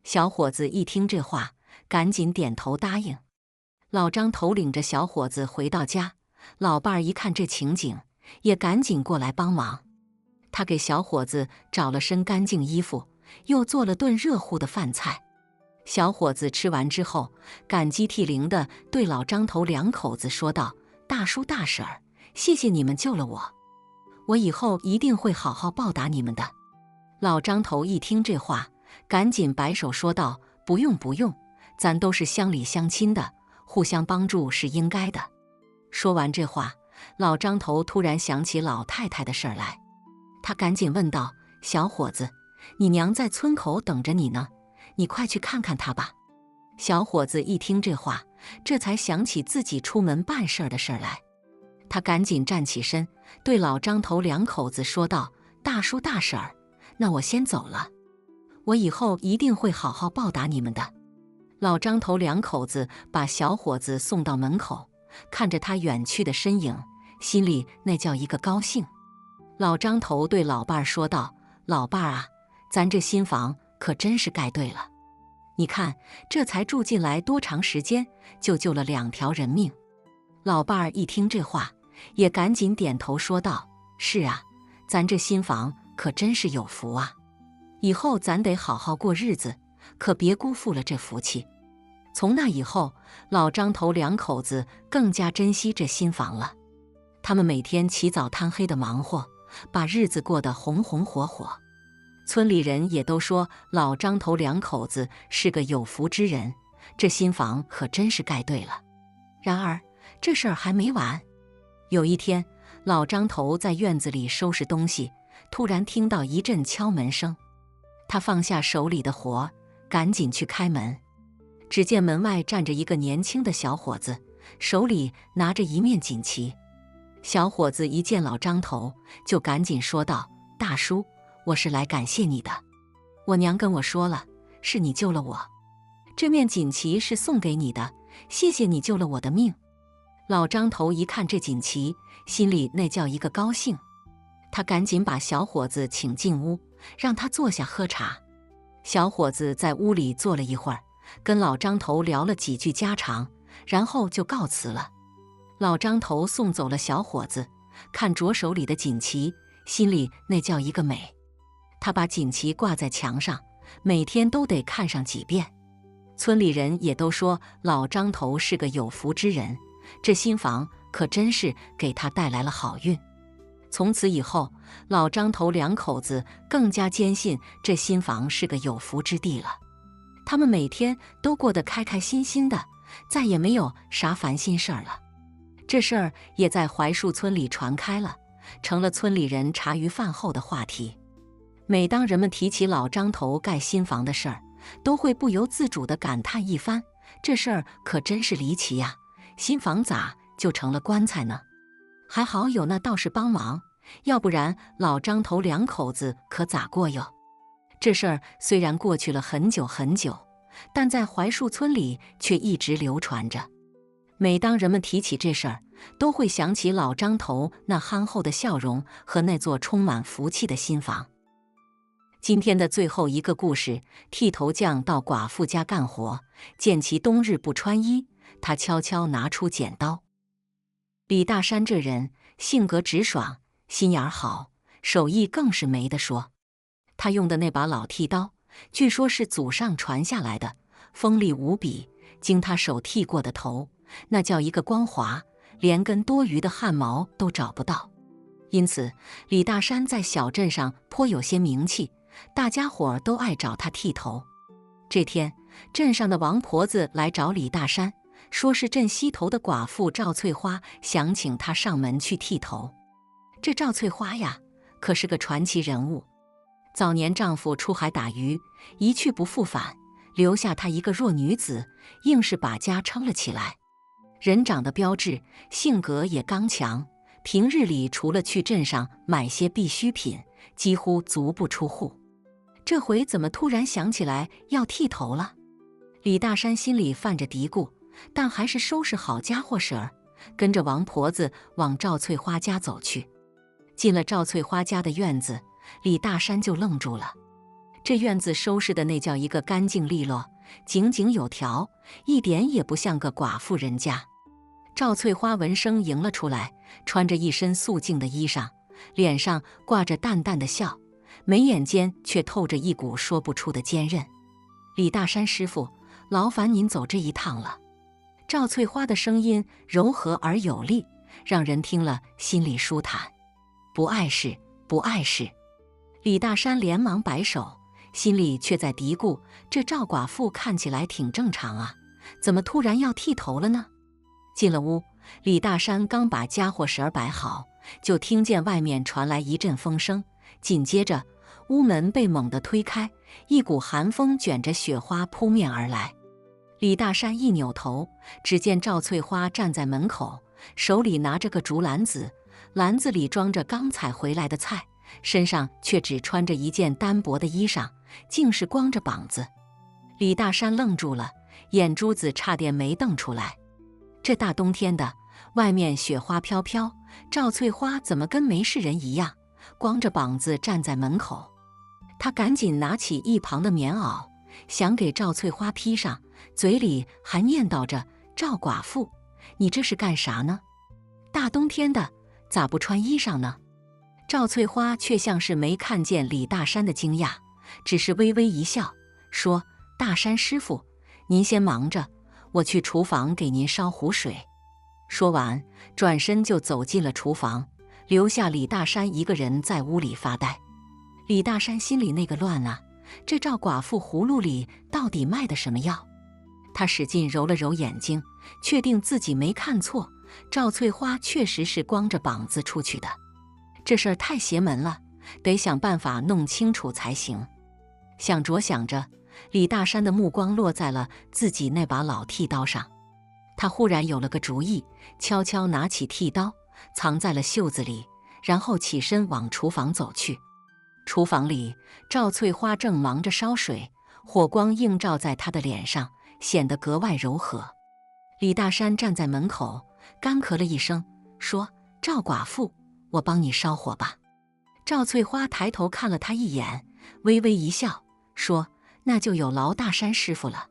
小伙子一听这话，赶紧点头答应。老张头领着小伙子回到家，老伴儿一看这情景，也赶紧过来帮忙。他给小伙子找了身干净衣服，又做了顿热乎的饭菜。小伙子吃完之后，感激涕零地对老张头2口子说道：“大叔大婶儿，谢谢你们救了我，我以后一定会好好报答你们的。”老张头一听这话，赶紧摆手说道：“不用不用，咱都是乡里乡亲的，互相帮助是应该的。”说完这话，老张头突然想起老太太的事儿来，他赶紧问道：“小伙子，你娘在村口等着你呢，你快去看看她吧。”小伙子一听这话，这才想起自己出门办事儿的事儿来。他赶紧站起身，对老张头2口子说道：“大叔大婶儿，那我先走了，我以后一定会好好报答你们的。”老张头2口子把小伙子送到门口，看着他远去的身影，心里那叫一个高兴。老张头对老伴儿说道：“老伴儿啊，咱这新房可真是盖对了，你看这才住进来多长时间，就救了2条人命。”老伴儿一听这话，也赶紧点头说道：“是啊，咱这新房可真是有福啊，以后咱得好好过日子，可别辜负了这福气。”从那以后，老张头2口子更加珍惜这新房了。他们每天起早贪黑的忙活，把日子过得红红火火。村里人也都说老张头两口子是个有福之人，这新房可真是盖对了。然而这事儿还没完。有一天，老张头在院子里收拾东西，突然听到一阵敲门声。他放下手里的活，赶紧去开门。只见门外站着一个年轻的小伙子，手里拿着一面锦旗。小伙子一见老张头，就赶紧说道：“大叔，我是来感谢你的。我娘跟我说了，是你救了我，这面锦旗是送给你的，谢谢你救了我的命。”老张头一看这锦旗，心里那叫一个高兴。他赶紧把小伙子请进屋，让他坐下喝茶。小伙子在屋里坐了一会儿，跟老张头聊了几句家常，然后就告辞了。老张头送走了小伙子，看着手里的锦旗，心里那叫一个美。他把锦旗挂在墙上，每天都得看上几遍。村里人也都说老张头是个有福之人，这新房可真是给他带来了好运。从此以后，老张头两口子更加坚信这新房是个有福之地了。他们每天都过得开开心心的，再也没有啥烦心事儿了。这事儿也在槐树村里传开了，成了村里人茶余饭后的话题。每当人们提起老张头盖新房的事儿，都会不由自主地感叹一番：这事儿可真是离奇呀！新房咋就成了棺材呢？还好有那道士帮忙，要不然老张头两口子可咋过哟？这事儿虽然过去了很久很久，但在槐树村里却一直流传着。每当人们提起这事儿，都会想起老张头那憨厚的笑容和那座充满福气的新房。今天的最后一个故事，剃头匠到寡妇家干活，见其冬日不穿衣，他悄悄拿出剪刀。李大山这人性格直爽，心眼好，手艺更是没得说。他用的那把老剃刀，据说是祖上传下来的，锋利无比，经他手剃过的头，那叫一个光滑，连根多余的汗毛都找不到。因此，李大山在小镇上颇有些名气，大家伙儿都爱找他剃头。这天，镇上的王婆子来找李大山，说是镇西头的寡妇赵翠花想请他上门去剃头。这赵翠花呀，可是个传奇人物。早年丈夫出海打鱼，一去不复返，留下她一个弱女子，硬是把家撑了起来。人长得标致，性格也刚强，平日里除了去镇上买些必需品，几乎足不出户。这回怎么突然想起来要剃头了？李大山心里犯着嘀咕，但还是收拾好家伙事儿，跟着王婆子往赵翠花家走去。进了赵翠花家的院子，李大山就愣住了。这院子收拾的那叫一个干净利落，井井有条，一点也不像个寡妇人家。赵翠花闻声迎了出来，穿着一身素净的衣裳，脸上挂着淡淡的笑，眉眼间却透着一股说不出的坚韧。李大山师傅，劳烦您走这一趟了。赵翠花的声音柔和而有力，让人听了心里舒坦。不碍事，不碍事。李大山连忙摆手，心里却在嘀咕：这赵寡妇看起来挺正常啊，怎么突然要剃头了呢？进了屋，李大山刚把家伙事儿摆好，就听见外面传来一阵风声，紧接着屋门被猛地推开，一股寒风卷着雪花扑面而来。李大山一扭头，只见赵翠花站在门口，手里拿着个竹篮子，篮子里装着刚采回来的菜，身上却只穿着一件单薄的衣裳，竟是光着膀子。李大山愣住了，眼珠子差点没瞪出来。这大冬天的，外面雪花飘飘，赵翠花怎么跟没事人一样，光着膀子站在门口？他赶紧拿起一旁的棉袄，想给赵翠花披上，嘴里还念叨着：赵寡妇，你这是干啥呢？大冬天的，咋不穿衣裳呢？赵翠花却像是没看见李大山的惊讶，只是微微一笑，说：大山师傅，您先忙着，我去厨房给您烧壶水。说完，转身就走进了厨房，留下李大山一个人在屋里发呆。李大山心里那个乱啊，这赵寡妇葫芦里到底卖的什么药？他使劲揉了揉眼睛，确定自己没看错，赵翠花确实是光着膀子出去的。这事儿太邪门了，得想办法弄清楚才行。想着想着，李大山的目光落在了自己那把老剃刀上。他忽然有了个主意，悄悄拿起剃刀，藏在了袖子里，然后起身往厨房走去。厨房里，赵翠花正忙着烧水，火光映照在她的脸上，显得格外柔和。李大山站在门口，干咳了一声，说：“赵寡妇，我帮你烧火吧。”赵翠花抬头看了他一眼，微微一笑，说：“那就有劳大山师傅了。”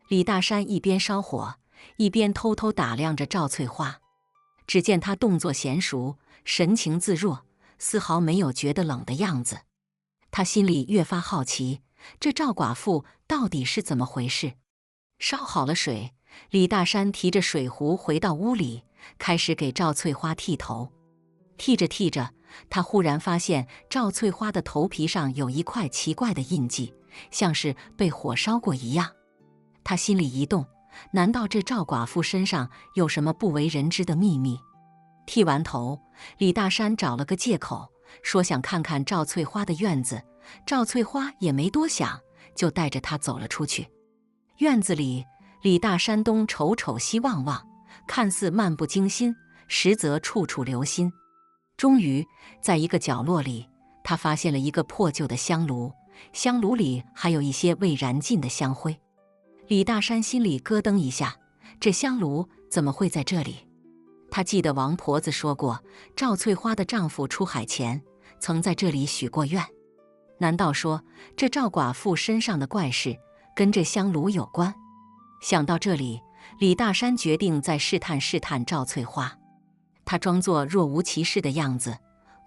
李大山一边烧火，一边偷偷打量着赵翠花。只见她动作娴熟，神情自若，丝毫没有觉得冷的样子。他心里越发好奇，这赵寡妇到底是怎么回事。烧好了水，李大山提着水壶回到屋里，开始给赵翠花剃头。剃着剃着，他忽然发现赵翠花的头皮上有一块奇怪的印记，像是被火烧过一样。他心里一动，难道这赵寡妇身上有什么不为人知的秘密？剃完头，李大山找了个借口，说想看看赵翠花的院子。赵翠花也没多想，就带着他走了出去。院子里，李大山东瞅瞅西望望，看似漫不经心，实则处处留心。终于，在一个角落里，他发现了一个破旧的香炉，香炉里还有一些未燃尽的香灰。李大山心里咯噔一下，这香炉怎么会在这里？他记得王婆子说过，赵翠花的丈夫出海前曾在这里许过愿。难道说这赵寡妇身上的怪事跟这香炉有关？想到这里，李大山决定再试探试探赵翠花。他装作若无其事的样子，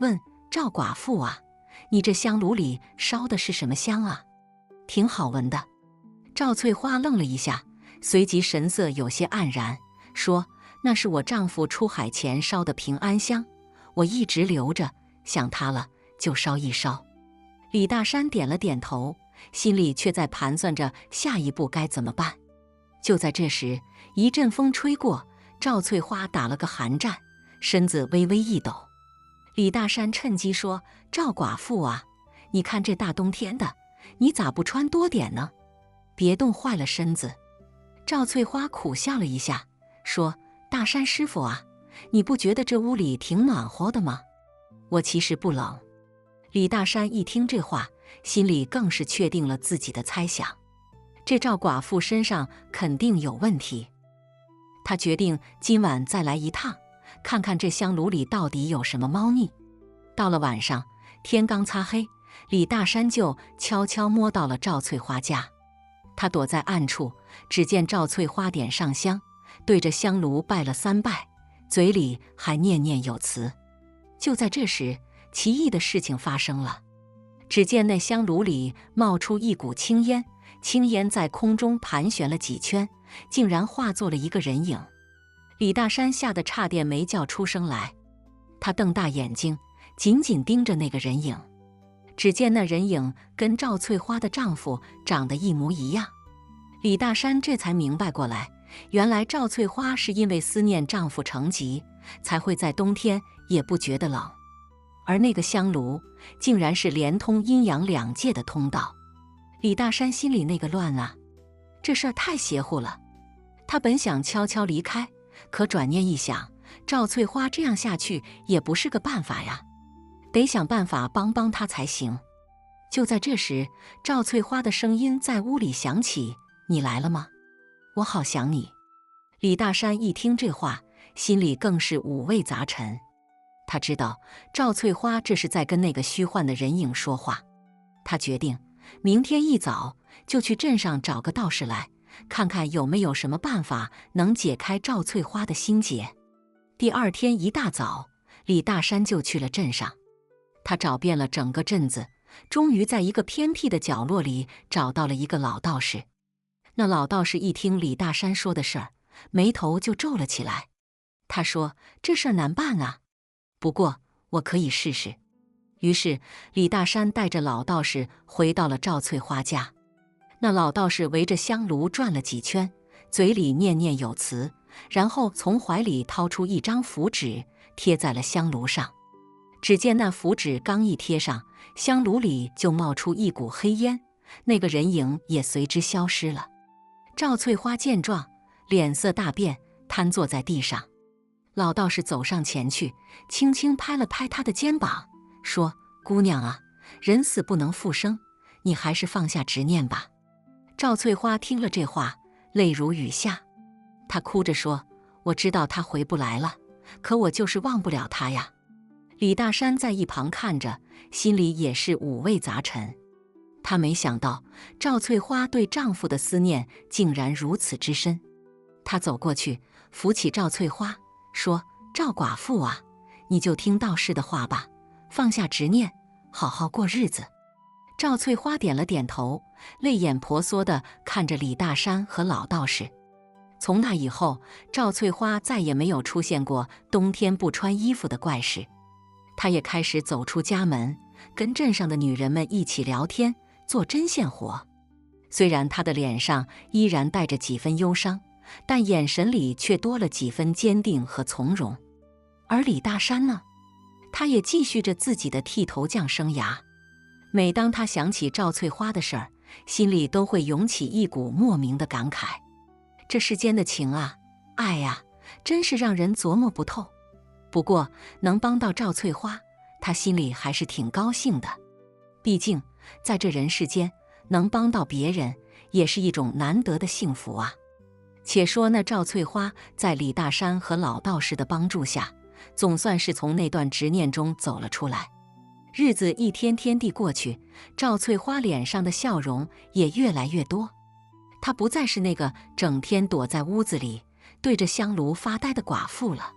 问赵寡妇啊，你这香炉里烧的是什么香啊？挺好闻的。赵翠花愣了一下，随即神色有些黯然，说：“那是我丈夫出海前烧的平安香，我一直留着，想他了就烧一烧。”李大山点了点头，心里却在盘算着下一步该怎么办。就在这时，一阵风吹过，赵翠花打了个寒战，身子微微一抖。李大山趁机说：“赵寡妇啊，你看这大冬天的，你咋不穿多点呢？别冻坏了身子。”赵翠花苦笑了一下，说：“大山师傅啊，你不觉得这屋里挺暖和的吗？我其实不冷。”李大山一听这话，心里更是确定了自己的猜想，这赵寡妇身上肯定有问题。他决定今晚再来一趟，看看这香炉里到底有什么猫腻。到了晚上，天刚擦黑，李大山就悄悄摸到了赵翠花家。他躲在暗处，只见赵翠花点上香，对着香炉拜了3拜，嘴里还念念有词。就在这时，奇异的事情发生了。只见那香炉里冒出一股青烟，青烟在空中盘旋了几圈，竟然化作了一个人影。李大山吓得差点没叫出声来，他瞪大眼睛，紧紧盯着那个人影。只见那人影跟赵翠花的丈夫长得一模一样。李大山这才明白过来，原来赵翠花是因为思念丈夫成疾，才会在冬天也不觉得冷。而那个香炉竟然是连通阴阳两界的通道。李大山心里那个乱啊，这事儿太邪乎了。他本想悄悄离开，可转念一想，赵翠花这样下去也不是个办法呀，得想办法帮帮她才行。就在这时，赵翠花的声音在屋里响起：“你来了吗？我好想你。”李大山一听这话，心里更是五味杂陈。他知道赵翠花这是在跟那个虚幻的人影说话。他决定明天一早就去镇上找个道士来，看看有没有什么办法能解开赵翠花的心结。第二天一大早，李大山就去了镇上。他找遍了整个镇子，终于在一个偏僻的角落里找到了一个老道士。那老道士一听李大山说的事儿，眉头就皱了起来。他说：“这事儿难办啊，不过我可以试试。”于是李大山带着老道士回到了赵翠花家。那老道士围着香炉转了几圈，嘴里念念有词，然后从怀里掏出一张符纸，贴在了香炉上。只见那符纸刚一贴上，香炉里就冒出一股黑烟，那个人影也随之消失了。赵翠花见状，脸色大变，瘫坐在地上。老道士走上前去，轻轻拍了拍她的肩膀，说：“姑娘啊，人死不能复生，你还是放下执念吧。”赵翠花听了这话，泪如雨下。她哭着说：“我知道他回不来了，可我就是忘不了他呀。”李大山在一旁看着，心里也是五味杂陈。他没想到赵翠花对丈夫的思念竟然如此之深。他走过去，扶起赵翠花，说：“赵寡妇啊，你就听道士的话吧，放下执念，好好过日子。”赵翠花点了点头，泪眼婆娑地看着李大山和老道士。从那以后，赵翠花再也没有出现过冬天不穿衣服的怪事。她也开始走出家门，跟镇上的女人们一起聊天，做针线活。虽然她的脸上依然带着几分忧伤，但眼神里却多了几分坚定和从容。而李大山呢，他也继续着自己的剃头匠生涯。每当他想起赵翠花的事儿，心里都会涌起一股莫名的感慨。这世间的情啊，爱呀，真是让人琢磨不透。不过能帮到赵翠花，他心里还是挺高兴的。毕竟在这人世间，能帮到别人也是一种难得的幸福啊。且说那赵翠花在李大山和老道士的帮助下，总算是从那段执念中走了出来。日子一天天地过去，赵翠花脸上的笑容也越来越多。她不再是那个整天躲在屋子里对着香炉发呆的寡妇了。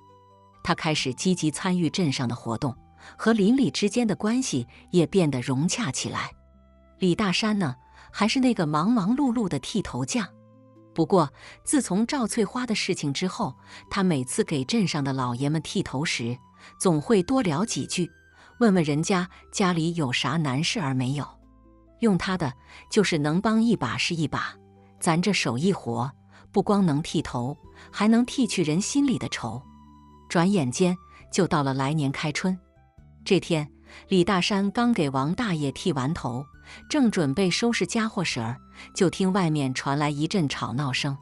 她开始积极参与镇上的活动，和邻里之间的关系也变得融洽起来。李大山呢，还是那个忙忙碌碌的剃头匠。不过自从赵翠花的事情之后，他每次给镇上的老爷们剃头时，总会多聊几句，问问人家家里有啥难事儿没有。用他的就是能帮一把是一把，咱这手艺活不光能剃头，还能剃去人心里的愁。转眼间就到了来年开春。这天，李大山刚给王大爷剃完头，正准备收拾家伙事儿，就听外面传来一阵吵闹声。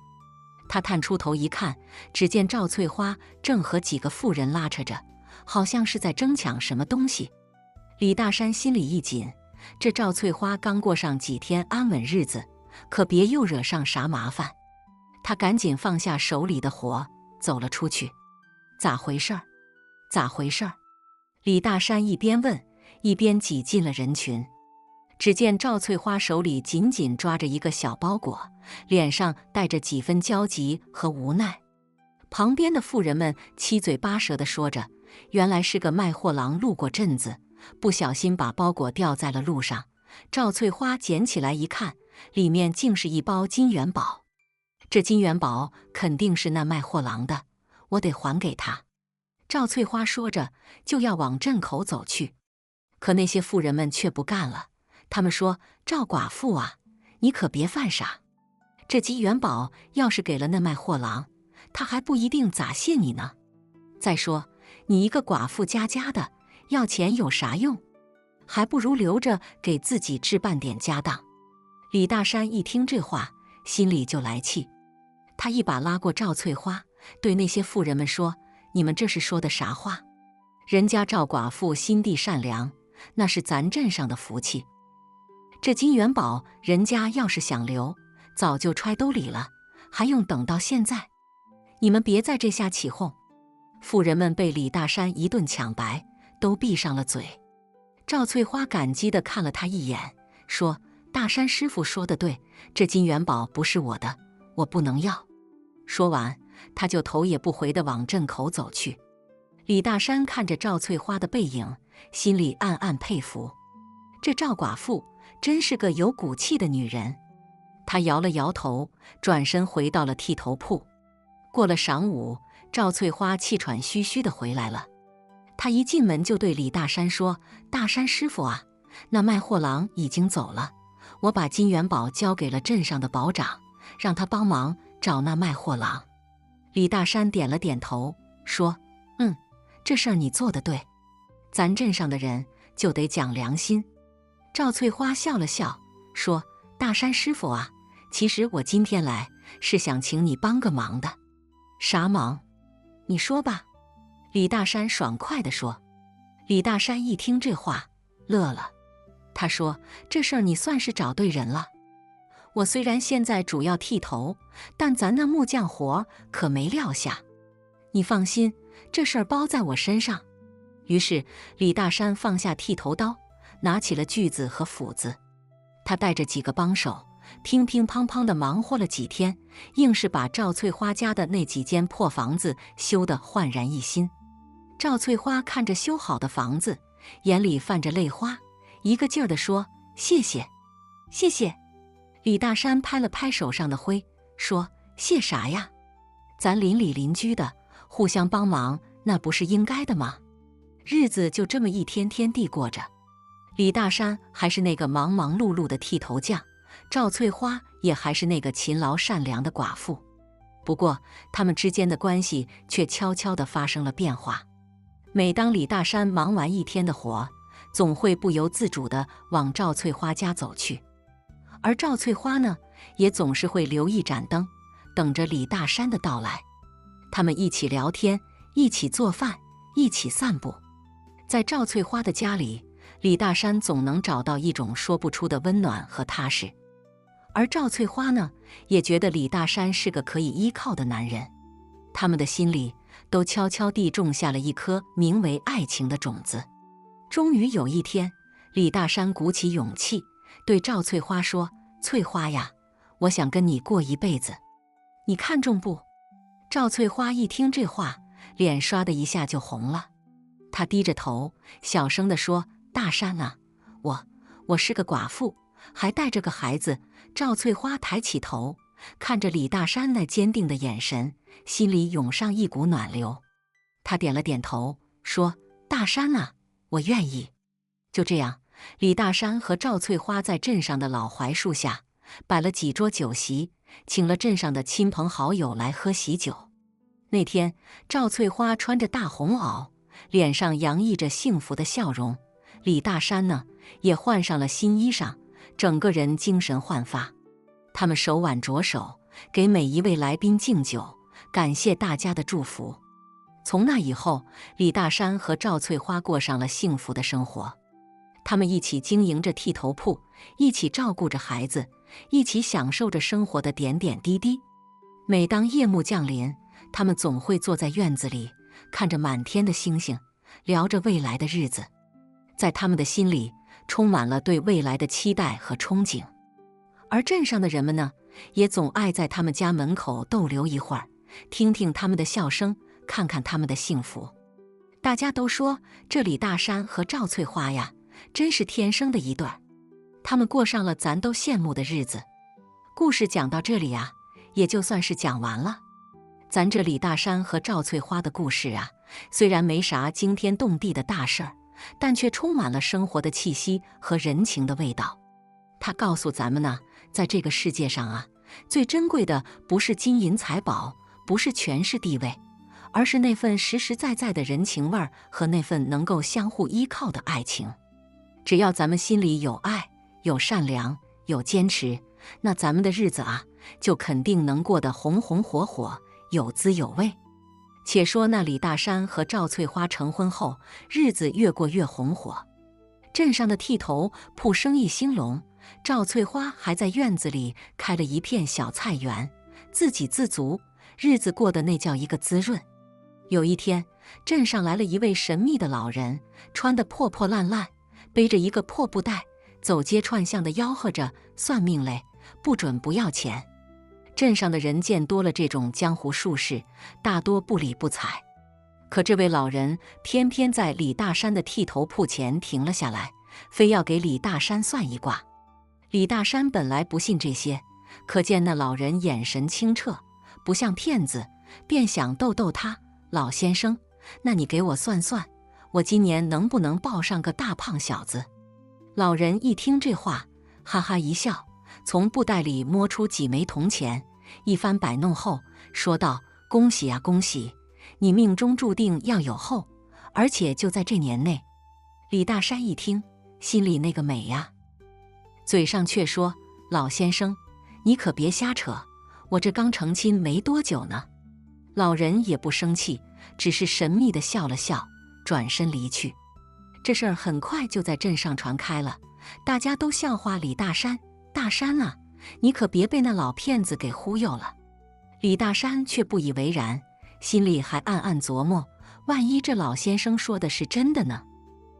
他探出头一看，只见赵翠花正和几个妇人拉扯着，好像是在争抢什么东西。李大山心里一紧，这赵翠花刚过上几天安稳日子，可别又惹上啥麻烦。他赶紧放下手里的活，走了出去。咋回事儿？咋回事儿？李大山一边问，一边挤进了人群。只见赵翠花手里紧紧抓着一个小包裹，脸上带着几分焦急和无奈。旁边的妇人们七嘴八舌地说着，原来是个卖货郎路过镇子，不小心把包裹掉在了路上。赵翠花捡起来一看，里面竟是一包金元宝。这金元宝肯定是那卖货郎的，我得还给他。赵翠花说着，就要往镇口走去。可那些妇人们却不干了，他们说：“赵寡妇啊，你可别犯傻。这金元宝要是给了那卖货郎，他还不一定咋谢你呢。再说，你一个寡妇家家的，要钱有啥用？还不如留着给自己置办点家当。”李大山一听这话，心里就来气。他一把拉过赵翠花，对那些妇人们说：“你们这是说的啥话？人家赵寡妇心地善良，那是咱镇上的福气。这金元宝人家要是想留，早就揣兜里了，还用等到现在？你们别在这下起哄。”妇人们被李大山一顿抢白，都闭上了嘴。赵翠花感激地看了他一眼，说：“大山师傅说得对，这金元宝不是我的，我不能要。”说完，他就头也不回地往镇口走去。李大山看着赵翠花的背影，心里暗暗佩服。这赵寡妇真是个有骨气的女人。他摇了摇头，转身回到了剃头铺。过了晌午，赵翠花气喘吁吁地回来了。他一进门就对李大山说：“大山师傅啊，那卖货郎已经走了，我把金元宝交给了镇上的保长，让他帮忙找那卖货郎。”李大山点了点头，说：“这事儿你做得对，咱镇上的人就得讲良心。”赵翠花笑了笑，说：“大山师傅啊，其实我今天来是想请你帮个忙的。”“啥忙？你说吧。”李大山爽快地说。李大山一听这话，乐了。他说：“这事儿你算是找对人了。我虽然现在主要剃头，但咱那木匠活可没撂下。你放心，这事儿包在我身上。”于是李大山放下剃头刀，拿起了锯子和斧子。他带着几个帮手，乒乒乓乓地忙活了几天，硬是把赵翠花家的那几间破房子修得焕然一新。赵翠花看着修好的房子，眼里泛着泪花，一个劲儿地说：“谢谢，谢谢。”李大山拍了拍手上的灰，说：“谢啥呀？咱邻里邻居的，互相帮忙，那不是应该的吗？”日子就这么一天天地过着。李大山还是那个忙忙碌碌的剃头匠，赵翠花也还是那个勤劳善良的寡妇。不过，他们之间的关系却悄悄地发生了变化。每当李大山忙完一天的活，总会不由自主地往赵翠花家走去，而赵翠花呢，也总是会留一盏灯，等着李大山的到来。他们一起聊天，一起做饭，一起散步。在赵翠花的家里，李大山总能找到一种说不出的温暖和踏实，而赵翠花呢，也觉得李大山是个可以依靠的男人。他们的心里都悄悄地种下了一颗名为爱情的种子。终于有一天，李大山鼓起勇气对赵翠花说：“翠花呀，我想跟你过一辈子，你看中不？”赵翠花一听这话，脸刷的一下就红了。她低着头小声地说：“大山啊，我是个寡妇，还带着个孩子。”赵翠花抬起头看着李大山那坚定的眼神，心里涌上一股暖流。她点了点头说：“大山啊，我愿意。”就这样，李大山和赵翠花在镇上的老槐树下摆了几桌酒席，请了镇上的亲朋好友来喝喜酒。那天，赵翠花穿着大红袄，脸上洋溢着幸福的笑容。李大山呢，也换上了新衣裳，整个人精神焕发。他们手挽着手，给每一位来宾敬酒，感谢大家的祝福。从那以后，李大山和赵翠花过上了幸福的生活。他们一起经营着剃头铺，一起照顾着孩子，一起享受着生活的点点滴滴。每当夜幕降临，他们总会坐在院子里，看着满天的星星，聊着未来的日子。在他们的心里，充满了对未来的期待和憧憬。而镇上的人们呢，也总爱在他们家门口逗留一会儿，听听他们的笑声，看看他们的幸福。大家都说，这李大山和赵翠花呀，真是天生的一对儿。他们过上了咱都羡慕的日子。故事讲到这里啊，也就算是讲完了。咱这李大山和赵翠花的故事啊，虽然没啥惊天动地的大事儿，但却充满了生活的气息和人情的味道。它告诉咱们呢，在这个世界上啊，最珍贵的不是金银财宝，不是权势地位，而是那份实实在在的人情味儿和那份能够相互依靠的爱情。只要咱们心里有爱，有善良，有坚持，那咱们的日子啊，就肯定能过得红红火火，有滋有味。且说那李大山和赵翠花成婚后，日子越过越红火，镇上的剃头铺生意兴隆。赵翠花还在院子里开了一片小菜园，自给自足，日子过得那叫一个滋润。有一天，镇上来了一位神秘的老人，穿得破破烂烂，背着一个破布袋，走街串巷的吆喝着：“算命嘞，不准不要钱。”镇上的人见多了这种江湖术士，大多不理不睬。可这位老人偏偏在李大山的剃头铺前停了下来，非要给李大山算一卦。李大山本来不信这些，可见那老人眼神清澈，不像骗子，便想逗逗他：“老先生，那你给我算算，我今年能不能抱上个大胖小子？”老人一听这话，哈哈一笑，从布袋里摸出几枚铜钱，一番摆弄后说道：“恭喜啊恭喜！你命中注定要有后，而且就在这年内。”李大山一听，心里那个美呀，嘴上却说：“老先生，你可别瞎扯，我这刚成亲没多久呢。”老人也不生气，只是神秘地笑了笑，转身离去。这事儿很快就在镇上传开了，大家都笑话李大山：“大山啊，你可别被那老骗子给忽悠了。”李大山却不以为然，心里还暗暗琢磨：万一这老先生说的是真的呢？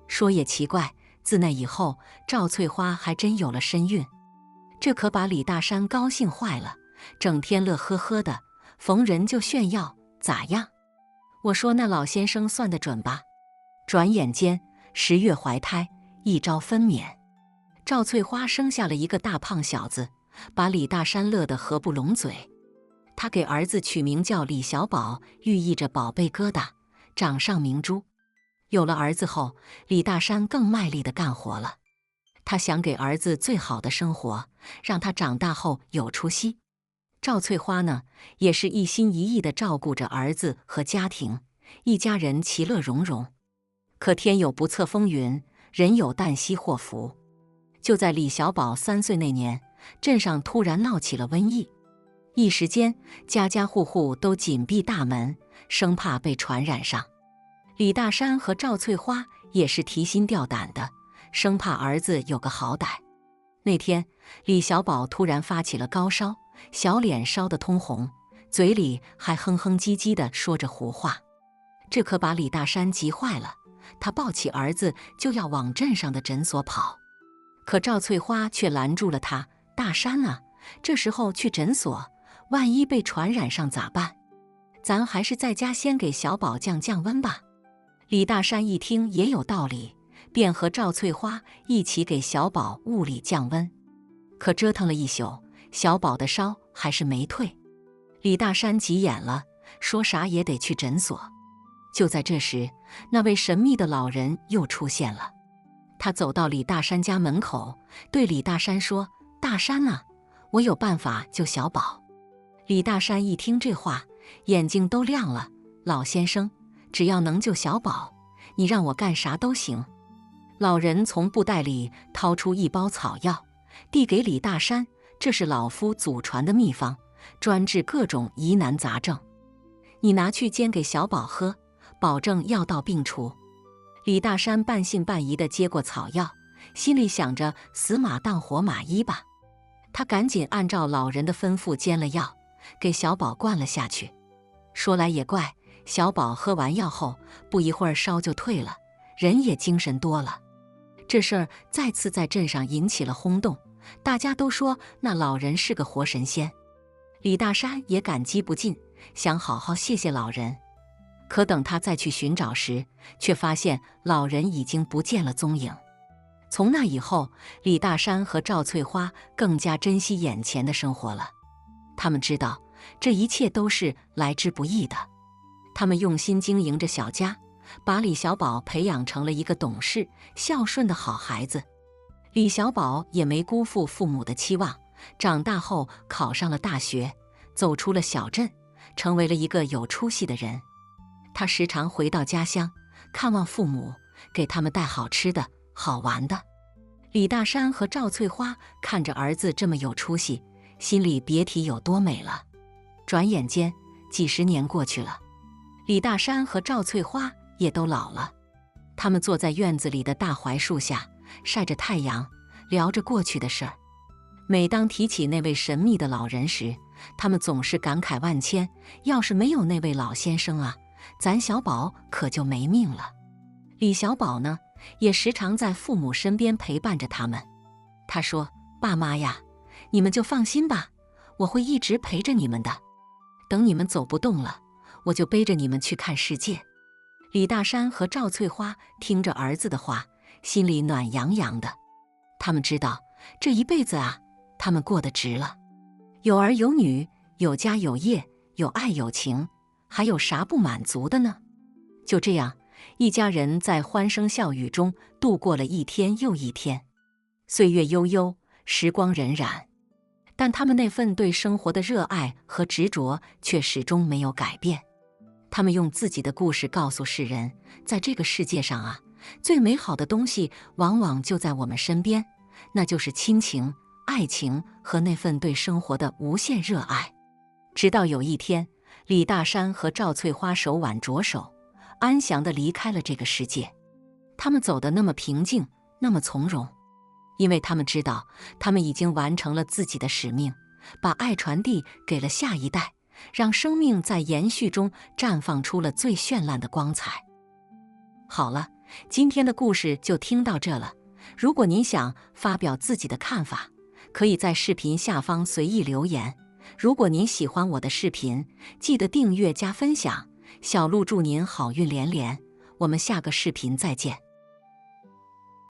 说也奇怪，自那以后，赵翠花还真有了身孕，这可把李大山高兴坏了，整天乐呵呵的，逢人就炫耀：“咋样？我说那老先生算得准吧？”转眼间10月怀胎，1朝分娩，赵翠花生下了一个大胖小子，把李大山乐得合不拢嘴。他给儿子取名叫李小宝，寓意着宝贝疙瘩，掌上明珠。有了儿子后，李大山更卖力地干活了。他想给儿子最好的生活，让他长大后有出息。赵翠花呢，也是一心一意地照顾着儿子和家庭，一家人其乐融融。可天有不测风云，人有旦夕祸福。就在李小宝3岁那年，镇上突然闹起了瘟疫，一时间家家户户都紧闭大门，生怕被传染上。李大山和赵翠花也是提心吊胆的，生怕儿子有个好歹。那天，李小宝突然发起了高烧，小脸烧得通红，嘴里还哼哼唧唧地说着胡话。这可把李大山急坏了，他抱起儿子就要往镇上的诊所跑，可赵翠花却拦住了他：“大山啊，这时候去诊所，万一被传染上咋办？咱还是在家先给小宝降降温吧。”李大山一听也有道理，便和赵翠花一起给小宝物理降温。可折腾了一宿，小宝的烧还是没退。李大山急眼了，说啥也得去诊所。就在这时，那位神秘的老人又出现了。他走到李大山家门口，对李大山说：“大山啊，我有办法救小宝。”李大山一听这话，眼睛都亮了：“老先生，只要能救小宝，你让我干啥都行。”老人从布袋里掏出一包草药，递给李大山：“这是老夫祖传的秘方，专治各种疑难杂症，你拿去煎给小宝喝，保证药到病除。”李大山半信半疑地接过草药，心里想着死马当活马医吧。他赶紧按照老人的吩咐煎了药，给小宝灌了下去。说来也怪，小宝喝完药后，不一会儿烧就退了，人也精神多了。这事儿再次在镇上引起了轰动，大家都说那老人是个活神仙。李大山也感激不尽，想好好谢谢老人。可等他再去寻找时，却发现老人已经不见了踪影。从那以后，李大山和赵翠花更加珍惜眼前的生活了。他们知道这一切都是来之不易的，他们用心经营着小家，把李小宝培养成了一个懂事、孝顺的好孩子。李小宝也没辜负父母的期望，长大后考上了大学，走出了小镇，成为了一个有出息的人。他时常回到家乡，看望父母，给他们带好吃的、好玩的。李大山和赵翠花看着儿子这么有出息，心里别提有多美了。转眼间，几十年过去了，李大山和赵翠花也都老了。他们坐在院子里的大槐树下，晒着太阳，聊着过去的事儿。每当提起那位神秘的老人时，他们总是感慨万千：要是没有那位老先生啊，咱小宝可就没命了。李小宝呢，也时常在父母身边陪伴着他们。他说：“爸妈呀，你们就放心吧，我会一直陪着你们的。等你们走不动了，我就背着你们去看世界。”李大山和赵翠花听着儿子的话，心里暖洋洋的。他们知道，这一辈子啊，他们过得值了。有儿有女，有家有业，有爱有情，还有啥不满足的呢？就这样，一家人在欢声笑语中度过了一天又一天。岁月悠悠，时光荏苒，但他们那份对生活的热爱和执着却始终没有改变。他们用自己的故事告诉世人，在这个世界上啊，最美好的东西往往就在我们身边，那就是亲情、爱情和那份对生活的无限热爱。直到有一天，李大山和赵翠花手挽着手，安详地离开了这个世界。他们走得那么平静，那么从容，因为他们知道，他们已经完成了自己的使命，把爱传递给了下一代，让生命在延续中绽放出了最绚烂的光彩。好了，今天的故事就听到这了。如果您想发表自己的看法，可以在视频下方随意留言。如果您喜欢我的视频，记得订阅加分享。小鹿祝您好运连连，我们下个视频再见。